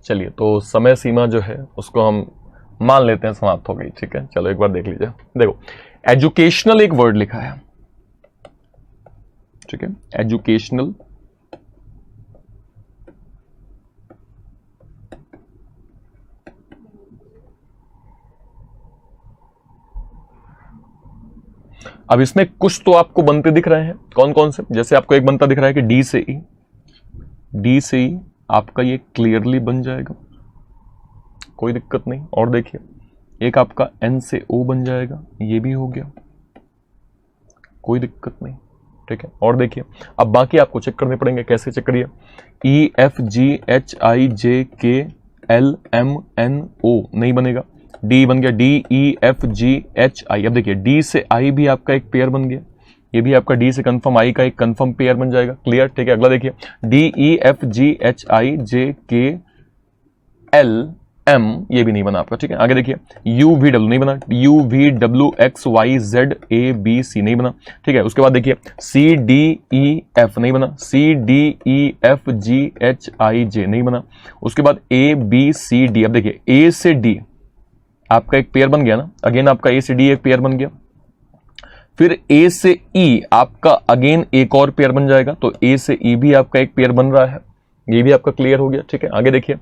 चलिए, तो समय सीमा जो है उसको हम मान लेते हैं समाप्त हो गई, ठीक है। चलो एक बार देख लीजिए। देखो एजुकेशनल एक वर्ड लिखा है, ठीक है, एजुकेशनल। अब इसमें कुछ तो आपको बनते दिख रहे हैं, कौन कौन से, जैसे आपको एक बनता दिख रहा है कि डी से ई, डी से ई आपका ये क्लियरली बन जाएगा, कोई दिक्कत नहीं। और देखिए एक आपका एन से ओ बन जाएगा, ये भी हो गया, कोई दिक्कत नहीं, ठीक है। और देखिए अब बाकी आपको चेक करने पड़ेंगे, कैसे चेक करिए, ई एफ जी एच आई जे के LMNO नहीं बनेगा। डी बन गया DEFGHI। अब देखिए डी से आई भी आपका एक पेयर बन गया, ये भी आपका डी से कंफर्म आई का एक कंफर्म पेयर बन जाएगा। क्लियर, ठीक है। अगला देखिए DEFGHIJKLM, ये भी नहीं बना आपका, ठीक है। आगे देखिए UVW नहीं बना, UVWXYZABC नहीं बना, ठीक है। उसके बाद देखिए CDEF नहीं बना, CDEFGHIJ नहीं बना। उसके बाद ABCD। अब देखिए A से D आपका एक पेयर बन गया ना, अगेन आपका A से D एक पेयर बन गया। फिर A से E आपका अगेन एक और पेयर बन जाएगा, तो A से E भी आपका एक पेयर बन रहा है, ये भी आपका क्लियर हो गया, ठीक है। आगे देखिए,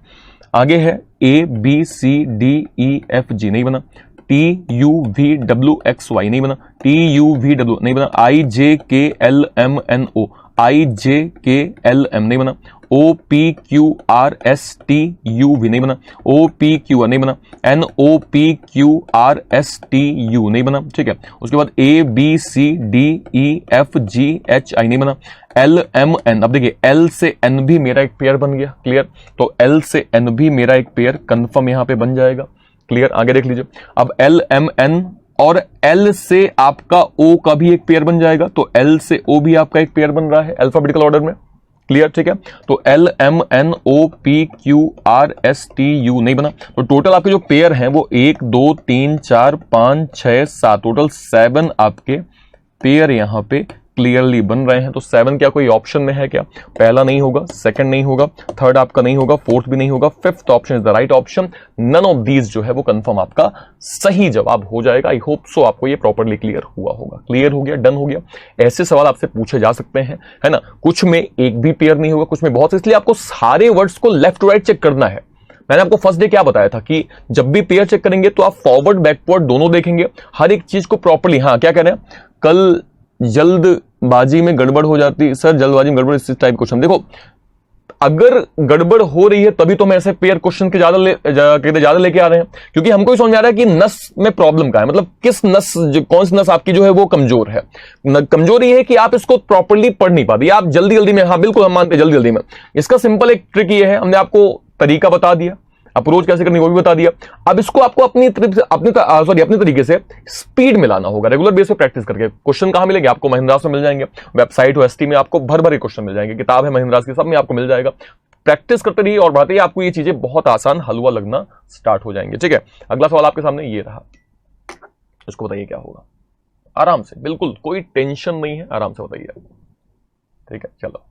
आगे है ABCDEFG नहीं बना, TUVWXY नहीं बना, TUVW नहीं बना, IJKLMNO IJKLM नहीं बना, OPQRSTU नहीं बना, OPQR नहीं बना, NOPQRSTU नहीं बना, ठीक है। उसके बाद ABCDEFGHI नहीं बना, LMN। अब देखिए L से N भी मेरा एक पेयर बन गया, क्लियर। तो L से N भी मेरा एक पेयर कंफर्म यहां पे बन जाएगा, क्लियर। आगे देख लीजिए, अब LMN और L से आपका O का भी एक पेयर बन जाएगा, तो L से O भी आपका एक पेयर बन रहा है अल्फाबेटिकल ऑर्डर में, क्लियर, ठीक है। तो LMNOPQRSTU नहीं बना। तो टोटल आपके जो पेयर हैं वो 1 2 3 4 5 6 7, टोटल 7 आपके पेयर यहां पे क्लियरली बन रहे हैं। तो 7 क्या कोई ऑप्शन में है क्या? पहला नहीं होगा, सेकंड नहीं होगा, थर्ड आपका नहीं होगा, फोर्थ भी नहीं होगा, fifth option is the right option. None of these जो है वो कंफर्म आपका सही जवाब हो जाएगा। आई होप सो आपको ये प्रॉपर्ली क्लियर हुआ होगा। क्लियर हो गया, डन हो गया। ऐसे सवाल आपसे पूछे जा सकते हैं, है ना। कुछ में एक भी पेयर नहीं होगा, कुछ में बहुत, इसलिए आपको सारे वर्ड्स को लेफ्ट टू राइट चेक करना है। मैंने आपको फर्स्ट डे क्या बताया था कि जब भी पेयर चेक करेंगे तो आप फॉरवर्ड बैकवर्ड दोनों देखेंगे, हर एक चीज को प्रॉपर्ली। हाँ, क्या कह रहे हैं, कल जल्दबाजी में गड़बड़ हो जाती, सर जल्दबाजी में गड़बड़, इस टाइप क्वेश्चन। देखो, अगर गड़बड़ हो रही है तभी तो हम ऐसे पेयर क्वेश्चन के ज्यादा लेके आ रहे हैं, क्योंकि हमको समझ में आ रहा है कि नस में प्रॉब्लम का है, मतलब किस नस, कौन सी नस आपकी जो है वो कमजोर है। कमजोरी है कि आप इसको प्रॉपर्ली पढ़ नहीं पाते, आप जल्दी जल्दी में, हाँ बिल्कुल हम मानते हैं जल्दी जल्दी में। इसका सिंपल एक ट्रिक ये है, हमने आपको तरीका बता दिया, अप्रोच कैसे करनी वो भी बता दिया। अब इसको आपको अपनी तरीके से स्पीड में लाना होगा, रेगुलर बेस पे प्रैक्टिस करके। क्वेश्चन कहां मिलेंगे आपको? महिंद्रास में मिल जाएंगे, वेबसाइट हो एसटी में आपको भर भर क्वेश्चन मिल जाएंगे, किताब है महिंद्रास की, सब में आपको मिल जाएगा। प्रैक्टिस करते रहिए और बढ़ाते ही आपको ये चीजें बहुत आसान हलवा लगना स्टार्ट हो जाएंगे, ठीक है। अगला सवाल आपके सामने ये रहा, इसको बताइए क्या होगा। आराम से, बिल्कुल कोई टेंशन नहीं है, आराम से बताइए, ठीक है। चलो,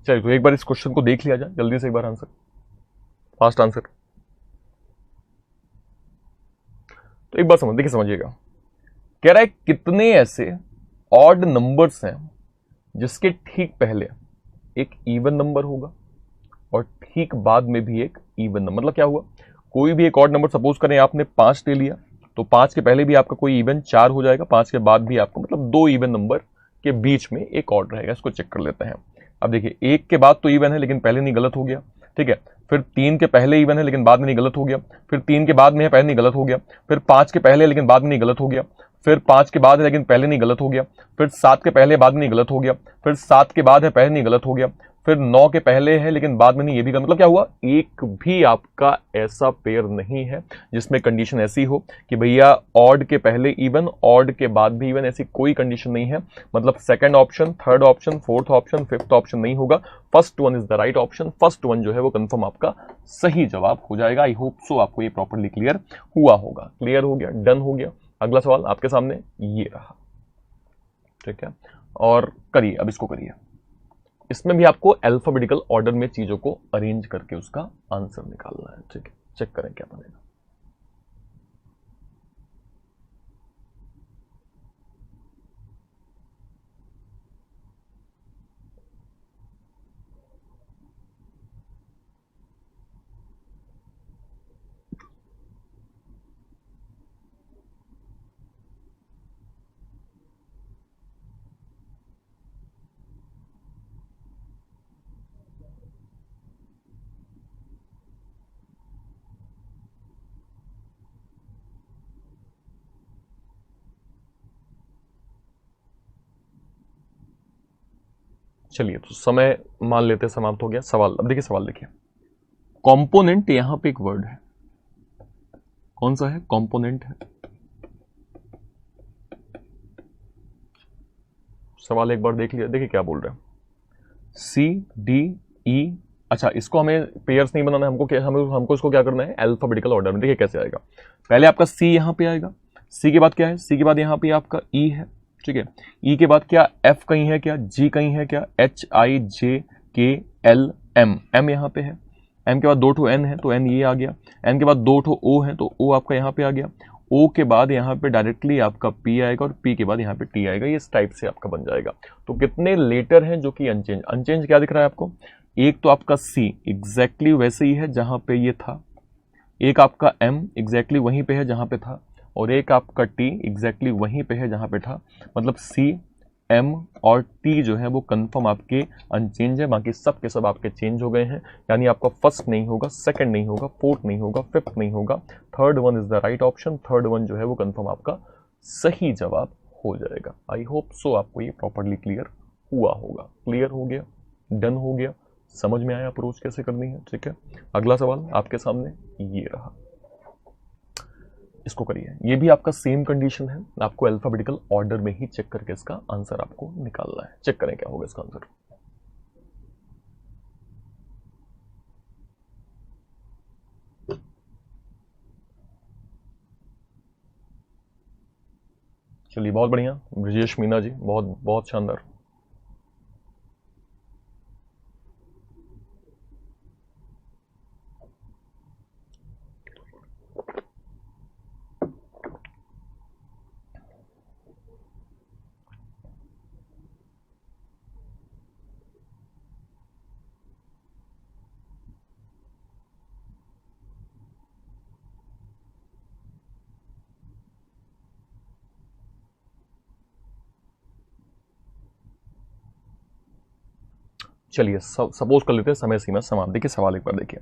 चलिए तो एक बार इस क्वेश्चन को देख लिया जाए जल्दी से, एक बार आंसर, फास्ट आंसर। तो एक बार समझिएगा, कह रहा है कितने ऐसे ऑड नंबर्स हैं जिसके ठीक पहले एक इवन नंबर होगा और ठीक बाद में भी एक इवन नंबर। मतलब क्या हुआ, कोई भी एक ऑड नंबर, सपोज करें आपने 5 ले लिया, तो 5 के पहले भी आपका कोई इवन 4 हो जाएगा, 5 के बाद भी आपको, मतलब 2 इवन नंबर के बीच में एक ऑड रहेगा। इसको चेक कर लेते हैं। अब देखिए, 1 के बाद तो इवन है लेकिन पहले नहीं, गलत हो गया, ठीक है। फिर 3 के पहले इवन है लेकिन बाद में नहीं, गलत हो गया। फिर 3 के बाद में है, पहले नहीं, गलत हो गया। फिर 5 के पहले लेकिन बाद में नहीं, गलत हो गया। फिर 5 के बाद है लेकिन पहले नहीं, गलत हो गया। फिर 7 के पहले बाद में नहीं, गलत हो गया। फिर 7 के बाद है, पहले नहीं, गलत हो गया। फिर 9 के पहले है लेकिन बाद में नहीं, ये भी गलत। मतलब क्या हुआ, एक भी आपका ऐसा पेयर नहीं है जिसमें कंडीशन ऐसी हो कि भैया ऑड के पहले इवन, ऑड के बाद भी इवन, ऐसी कोई कंडीशन नहीं है। मतलब second option, third option, fourth option, fifth option नहीं होगा। First one is the right option. First one जो है वो कंफर्म आपका सही जवाब हो जाएगा। आई होप सो आपको ये प्रॉपर्ली क्लियर हुआ होगा। क्लियर हो गया, डन हो गया। अगला सवाल आपके सामने ये रहा, ठीक है। और करिए, अब इसको करिए। इसमें भी आपको अल्फाबेटिकल ऑर्डर में चीजों को अरेंज करके उसका आंसर निकालना है, ठीक है। चेक करें क्या बनेगा। चलिए तो समय मान लेते हैं समाप्त हो गया। सवाल, अब देखिए सवाल देखिए, कंपोनेंट यहां पे एक वर्ड है, कौन सा है? कंपोनेंट है। सवाल एक बार देख लिया, देखिए क्या बोल रहे हैं, सी डी ई। अच्छा, इसको हमें पेयर्स नहीं बनाना है, हमको इसको क्या करना है? अल्फाबेटिकल ऑर्डर में। देखिए कैसे आएगा, पहले आपका सी यहां पे आएगा, सी के बाद क्या है? सी के बाद यहां पे आपका ई है, ठीक है। ई के बाद क्या? एफ कहीं है क्या? जी कहीं है क्या? एच आई जे के एल एम, एम यहां पे है। एम के बाद 2 ठो एन है तो एन ये आ गया। एन के बाद 2 ठो ओ है तो ओ आपका यहां पे आ गया। ओ के बाद यहाँ पे डायरेक्टली आपका पी आएगा और पी के बाद यहाँ पे टी आएगा। ये इस टाइप से आपका बन जाएगा। तो कितने लेटर हैं जो कि अनचेंज? अनचेंज क्या दिख रहा है आपको? एक तो आपका सी एग्जैक्टली वैसे ही है जहां पे ये था, एक आपका एम एग्जैक्टली वहीं पे है जहां पे था, और एक आपका टी एग्जैक्टली वहीं पे है जहां पे था। मतलब सी, एम और टी जो है वो कंफर्म आपके अनचेंज है, बाकी सब के सब आपके चेंज हो गए हैं। यानी आपका फर्स्ट नहीं होगा, सेकंड नहीं होगा, फोर्थ नहीं होगा, फिफ्थ नहीं होगा, third one is the right option. Third one जो है वो कंफर्म आपका सही जवाब हो जाएगा। आई होप सो आपको ये प्रॉपरली क्लियर हुआ होगा। क्लियर हो गया, डन हो गया, समझ में आया अप्रोच कैसे करनी है, ठीक है। अगला सवाल आपके सामने ये रहा, इसको करिए। ये भी आपका सेम कंडीशन है, आपको अल्फाबेटिकल ऑर्डर में ही चेक करके इसका आंसर आपको निकालना है। चेक करें क्या होगा इसका आंसर। चलिए बहुत बढ़िया ब्रजेश मीना जी, बहुत बहुत शानदार। चलिए सपोज कर लेते हैं समय सीमा समाप्त। देखिए सवाल एक बार देखिए,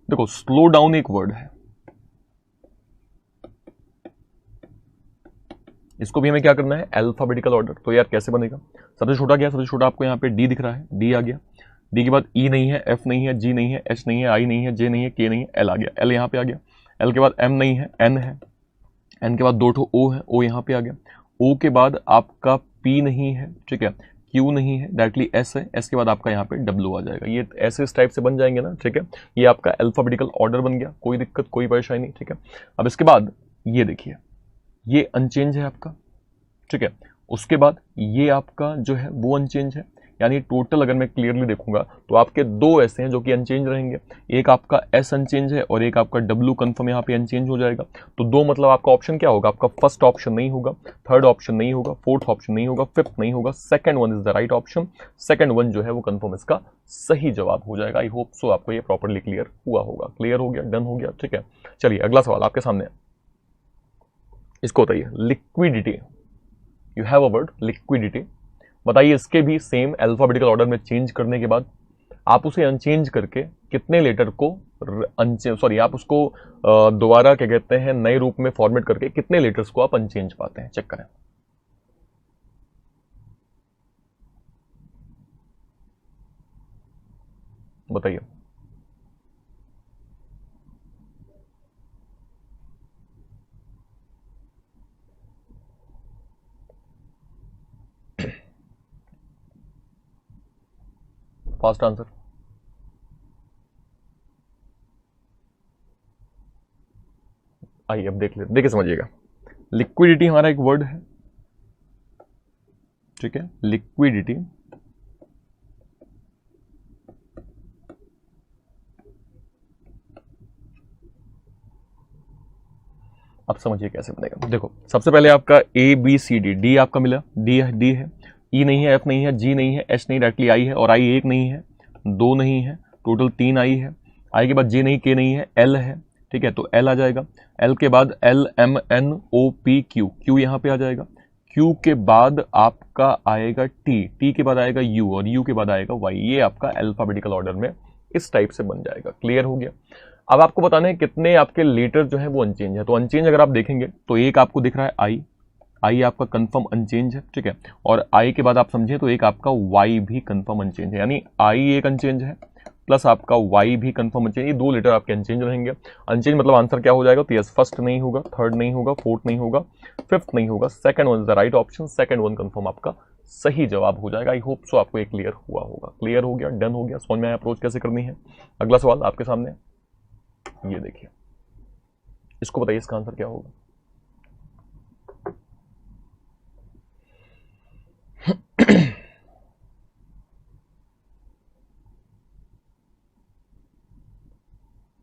देखो स्लो डाउन एक वर्ड है, इसको भी हमें क्या करना है? Alphabetical order. तो यार कैसे बनेगा? सबसे छोटा क्या? सबसे छोटा आपको यहाँ पे डी दिख रहा है, डी आ गया। डी के बाद ई नहीं है, एफ नहीं है, जी नहीं है, एच नहीं है, आई नहीं है, जे नहीं है, के नहीं है, एल आ गया। एल यहाँ पे आ गया। एल के बाद एम नहीं है, एन है। एन के बाद 2 ठो ओ है, ओ यहाँ पे आ गया। ओ के बाद आपका पी नहीं है, ठीक है। क्यू नहीं है, डायरेक्टली एस है। एस के बाद आपका यहाँ पे डब्ल्यू आ जाएगा। ये ऐसे इस टाइप से बन जाएंगे ना, ठीक है। ये आपका अल्फाबेटिकल ऑर्डर बन गया, कोई दिक्कत कोई परेशानी नहीं, ठीक है। अब इसके बाद ये देखिए, ये अनचेंज है आपका, ठीक है। उसके बाद ये आपका जो है वो अनचेंज है। यानी टोटल अगर मैं क्लियरली देखूंगा तो आपके 2 ऐसे हैं जो कि अनचेंज रहेंगे। एक आपका एस अनचेंज है और एक आपका डब्ल्यू कंफर्म यहाँ पे अनचेंज हो जाएगा। तो 2 मतलब आपका ऑप्शन क्या होगा? आपका फर्स्ट ऑप्शन नहीं होगा, थर्ड ऑप्शन नहीं होगा, फोर्थ ऑप्शन नहीं होगा, फिफ्थ नहीं होगा, second one is the right option. Second one जो है वो कंफर्म इसका सही जवाब हो जाएगा। आई होप सो आपको ये प्रॉपरली क्लियर हुआ होगा। क्लियर हो गया, डन हो गया, ठीक है। चलिए अगला सवाल आपके सामने, इसको बताइए liquidity. You have a word liquidity, बताइए इसके भी सेम अल्फाबेटिकल ऑर्डर में चेंज करने के बाद आप उसे अनचेंज करके कितने लेटर को आप उसको दोबारा क्या कहते हैं नए रूप में फॉर्मेट करके कितने लेटर्स को आप अनचेंज पाते हैं? चेक करें। बताइए। Fast answer. आइए अब देखिए समझिएगा। लिक्विडिटी हमारा एक वर्ड है, ठीक है। लिक्विडिटी अब समझिए कैसे बनेगा। देखो सबसे पहले आपका A B C D, D आपका मिला, डी है, ई नहीं है, एफ नहीं है, जी नहीं है, एच नहीं, डायरेक्टली आई है। और आई एक नहीं है, 2 नहीं है, टोटल 3 आई है। आई के बाद जे नहीं, के नहीं है, एल है, ठीक है। तो एल आ जाएगा। एल के बाद L M N O P Q, Q यहाँ पे आ जाएगा। क्यू के बाद आपका आएगा टी, टी के बाद आएगा यू और यू के बाद आएगा वाई। ये आपका अल्फाबेटिकल ऑर्डर में इस टाइप से बन जाएगा। क्लियर हो गया। अब आपको बताना है कितने आपके लेटर जो है वो अनचेंज है। तो अनचेंज अगर आप देखेंगे तो एक आपको दिख रहा है आई, आई आपका कंफर्म अनचेंज है, ठीक है, और आई के बाद आप समझे तो एक आपका वाई भी कंफर्म अनचेंज है, यानी आई एक अनचेंज है प्लस आपका वाई भी कंफर्म अनचेंज, ये 2 लेटर आपके अनचेंज रहेंगे। अनचेंज मतलब आंसर क्या हो जाएगा, तो यस फर्स्ट नहीं होगा, थर्ड नहीं होगा, फोर्थ नहीं होगा, फिफ्थ नहीं होगा, second one is the right option, second one confirm आपका सही जवाब हो जाएगा। आई होप सो आपको एक क्लियर हुआ होगा। क्लियर हो गया, डन हो गया, समझ में आया अप्रोच कैसे करनी है। अगला सवाल आपके सामने, ये देखिए, इसको बताइए इसका आंसर क्या होगा।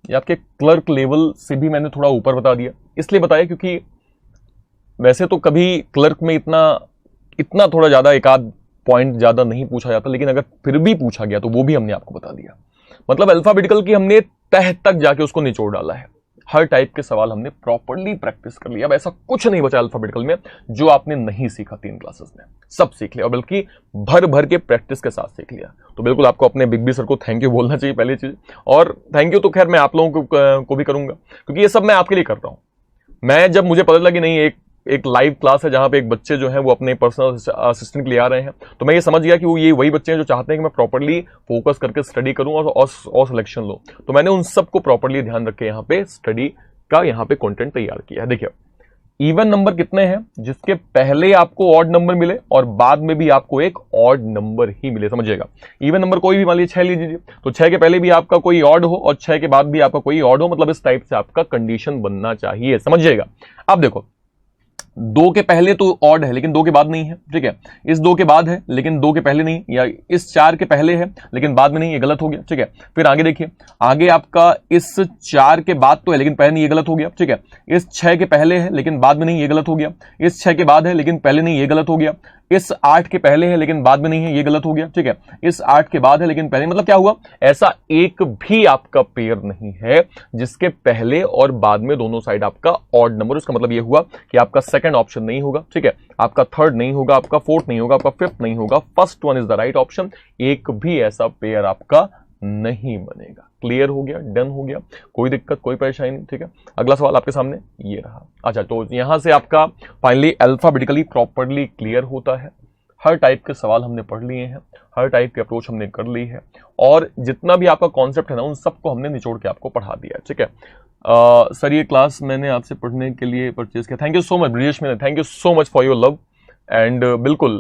ये आपके क्लर्क लेवल से भी मैंने थोड़ा ऊपर बता दिया, इसलिए बताया क्योंकि वैसे तो कभी क्लर्क में इतना इतना थोड़ा ज्यादा एक आध पॉइंट ज्यादा नहीं पूछा जाता, लेकिन अगर फिर भी पूछा गया तो वो भी हमने आपको बता दिया। मतलब अल्फाबेटिकल की हमने तह तक जाके उसको निचोड़ डाला है। हर टाइप के सवाल हमने प्रॉपर्ली प्रैक्टिस कर लिया। अब ऐसा कुछ नहीं बचा अल्फाबेटिकल में जो आपने नहीं सीखा 3 क्लासेस में, सब सीख लिया, और बल्कि भर भर के प्रैक्टिस के साथ सीख लिया। तो बिल्कुल आपको अपने बिग बी सर को थैंक यू बोलना चाहिए पहली चीज, और थैंक यू तो खैर मैं आप लोगों को भी करूंगा, क्योंकि ये सब मैं आपके लिए कर रहा हूं। मैं जब मुझे पता लगा कि नहीं एक लाइव क्लास है जहां पे एक बच्चे जो हैं वो अपने पर्सनल असिस्टेंट के लिए आ रहे हैं, तो मैं ये समझ गया कि वो ये वही बच्चे हैं जो चाहते हैं कि मैं प्रॉपर्ली फोकस करके स्टडी करूं और सिलेक्शन लूं। तो मैंने उन सबको प्रॉपर्ली ध्यान रख के यहाँ पे स्टडी का यहाँ पे कंटेंट तैयार किया है। देखिए, इवन नंबर कितने हैं जिसके पहले आपको ऑड नंबर मिले और बाद में भी आपको एक ऑड नंबर ही मिले, समझिएगा। इवन नंबर कोई भी, मान लीजिए 6 लीजिए, तो 6 के पहले भी आपका कोई ऑड हो और 6 के बाद भी आपका कोई ऑड हो, मतलब इस टाइप से आपका कंडीशन बनना चाहिए, समझिएगा। अब देखो, 2 के पहले तो ऑड है लेकिन 2 के बाद नहीं है, ठीक है, इस 2 के बाद है लेकिन 2 के पहले नहीं, या इस 4 के पहले है लेकिन बाद में नहीं, ये गलत हो गया, ठीक है। फिर आगे देखिए, आगे आपका इस 4 के बाद तो है लेकिन पहले नहीं, ये गलत हो गया, ठीक है। इस 6 के पहले है लेकिन बाद में नहीं, ये गलत हो गया। इस 6 के बाद है लेकिन पहले नहीं, ये गलत हो गया। इस 8 के पहले है लेकिन बाद में नहीं है, ये गलत हो गया, ठीक है। इस 8 के बाद है लेकिन पहले, मतलब क्या हुआ, ऐसा एक भी आपका पेयर नहीं है जिसके पहले और बाद में दोनों साइड आपका ऑड नंबर। उसका मतलब ये हुआ कि आपका सेकंड ऑप्शन नहीं होगा, ठीक है, आपका थर्ड नहीं होगा, आपका फोर्थ नहीं होगा, आपका फिफ्थ नहीं होगा, first one is the right option. एक भी ऐसा पेयर आपका नहीं बनेगा। क्लियर हो गया, डन हो गया, कोई दिक्कत कोई परेशानी नहीं, ठीक है। अगला सवाल आपके सामने ये रहा। अच्छा, तो यहां से आपका फाइनली अल्फाबेटिकली प्रॉपर्ली क्लियर होता है। हर टाइप के सवाल हमने पढ़ लिए हैं, हर टाइप की अप्रोच हमने कर ली है, और जितना भी आपका कॉन्सेप्ट है ना उन सबको हमने निचोड़ के आपको पढ़ा दिया है, ठीक है। सर ये क्लास मैंने आपसे पढ़ने के लिए परचेज किया, thank you so much Brijesh मेरे, thank you so much for your love. And बिल्कुल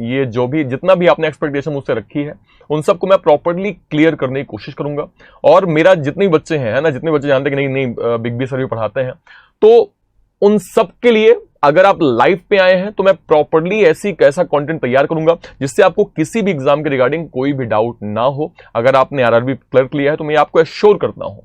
ये जो भी जितना भी आपने एक्सपेक्टेशन मुझसे रखी है उन सबको मैं प्रॉपर्ली क्लियर करने की कोशिश करूंगा। और मेरा जितने बच्चे हैं, है ना, जितने बच्चे जानते हैं कि नहीं बिग बी सर भी पढ़ाते हैं, तो उन सब के लिए अगर आप लाइव पे आए हैं तो मैं प्रॉपर्ली ऐसा कंटेंट तैयार करूंगा जिससे आपको किसी भी एग्जाम के रिगार्डिंग कोई भी डाउट ना हो। अगर आपने आरआरबी क्लर्क लिया है तो मैं आपको एश्योर करता हूं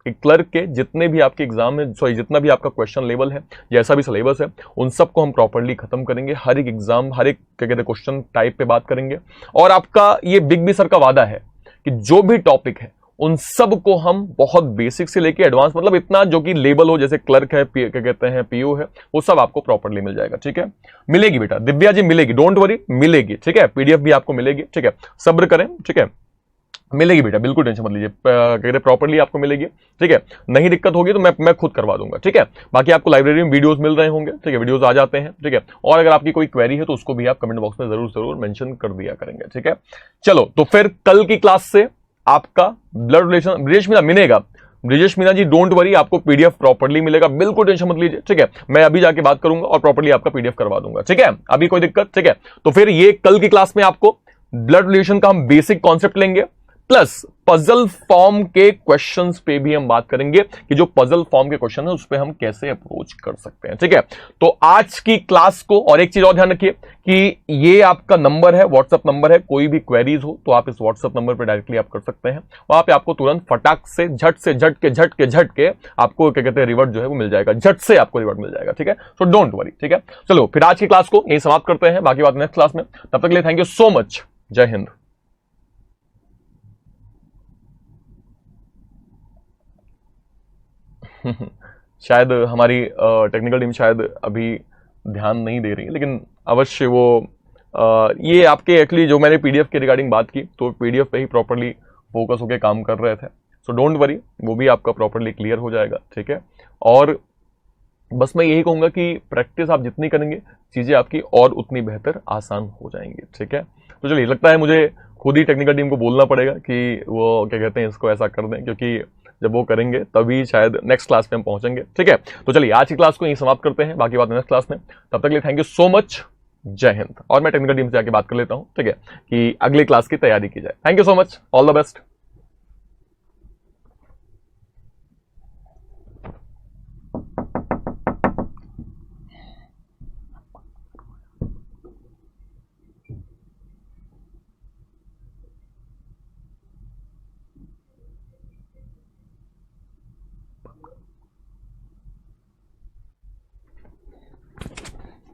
कि क्लर्क के जितने भी आपके एग्जाम है, सॉरी जितना भी आपका क्वेश्चन लेवल है, जैसा भी सिलेबस है, उन सबको हम प्रॉपर्ली खत्म करेंगे। हर एक एग्जाम, हर एक क्या कहते हैं क्वेश्चन टाइप पे बात करेंगे। और आपका ये बिग बी सर का वादा है कि जो भी टॉपिक है उन सब को हम बहुत बेसिक से लेके एडवांस, मतलब इतना जो कि लेवल हो, जैसे क्लर्क है, क्या कहते हैं पीओ है, वो सब आपको प्रॉपर्ली मिल जाएगा, ठीक है। मिलेगी बेटा दिव्या जी, मिलेगी, डोंट वरी, मिलेगी, ठीक है। पीडीएफ भी आपको मिलेगी, ठीक है, सब्र करें, ठीक है, मिलेगी बेटा, बिल्कुल टेंशन मत लीजिए, कहते प्रॉपर्ली आपको मिलेगी, ठीक है। नहीं दिक्कत होगी तो मैं खुद करवा दूंगा, ठीक है। बाकी आपको लाइब्रेरी में वीडियोस मिल रहे होंगे, ठीक है, वीडियोस आ जाते हैं, ठीक है। और अगर आपकी कोई क्वेरी है तो उसको भी आप कमेंट बॉक्स में जरूर मेंशन कर दिया करेंगे, ठीक है। चलो, तो फिर कल की क्लास से आपका ब्लड रिलेशन ब्रिजेश मीना मिलेगा। ब्रिजेश मीना जी डोंट वरी, आपको पीडीएफ प्रॉपर्ली मिलेगा, बिल्कुल टेंशन मत लीजिए, ठीक है। मैं अभी जाके बात करूंगा और प्रॉपर्ली आपका पीडीएफ करवा दूंगा, ठीक है। अभी कोई दिक्कत, ठीक है। तो फिर ये कल की क्लास में आपको ब्लड रिलेशन का हम बेसिक कॉन्सेप्ट लेंगे, प्लस पजल फॉर्म के क्वेश्चंस पे भी हम बात करेंगे कि जो पजल फॉर्म के क्वेश्चन है उस पे हम कैसे अप्रोच कर सकते हैं, ठीक है। तो आज की क्लास को, और एक चीज और ध्यान रखिए कि ये आपका नंबर है, व्हाट्सएप नंबर है, कोई भी क्वेरीज हो तो आप इस व्हाट्सएप नंबर पे डायरेक्टली आप कर सकते हैं। वहां पे आपको तुरंत फटाक से झट के आपको क्या कहते हैं रिवर्ट जो है वो मिल जाएगा, झट से आपको रिवर्ट मिल जाएगा, ठीक है। सो डोंट वरी, ठीक है। चलो फिर आज की क्लास को यही समाप्त करते हैं, बाकी बात नेक्स्ट क्लास में। तब तक के लिए थैंक यू सो मच, जय हिंद। शायद हमारी टेक्निकल टीम शायद अभी ध्यान नहीं दे रही है, लेकिन अवश्य वो ये आपके एक्चुअली जो मैंने पीडीएफ के रिगार्डिंग बात की तो पीडीएफ पे ही प्रॉपर्ली फोकस होकर काम कर रहे थे। सो डोंट वरी, वो भी आपका प्रॉपर्ली क्लियर हो जाएगा, ठीक है। और बस मैं यही कहूंगा कि प्रैक्टिस आप जितनी करेंगे चीजें आपकी और उतनी बेहतर आसान हो जाएंगी। ठीक है, तो चलिए, लगता है मुझे खुद ही टेक्निकल टीम को बोलना पड़ेगा कि वो क्या कहते हैं इसको ऐसा कर दें, क्योंकि जब वो करेंगे तभी शायद नेक्स्ट क्लास में हम पहुंचेंगे। ठीक है, तो चलिए आज की क्लास को यहीं समाप्त करते हैं, बाकी बात नेक्स्ट क्लास में। तब तक के लिए थैंक यू सो मच, जय हिंद। और मैं टेक्निकल टीम से आके बात कर लेता हूं, ठीक है, कि अगली क्लास की तैयारी की जाए। Thank you so much, all the best.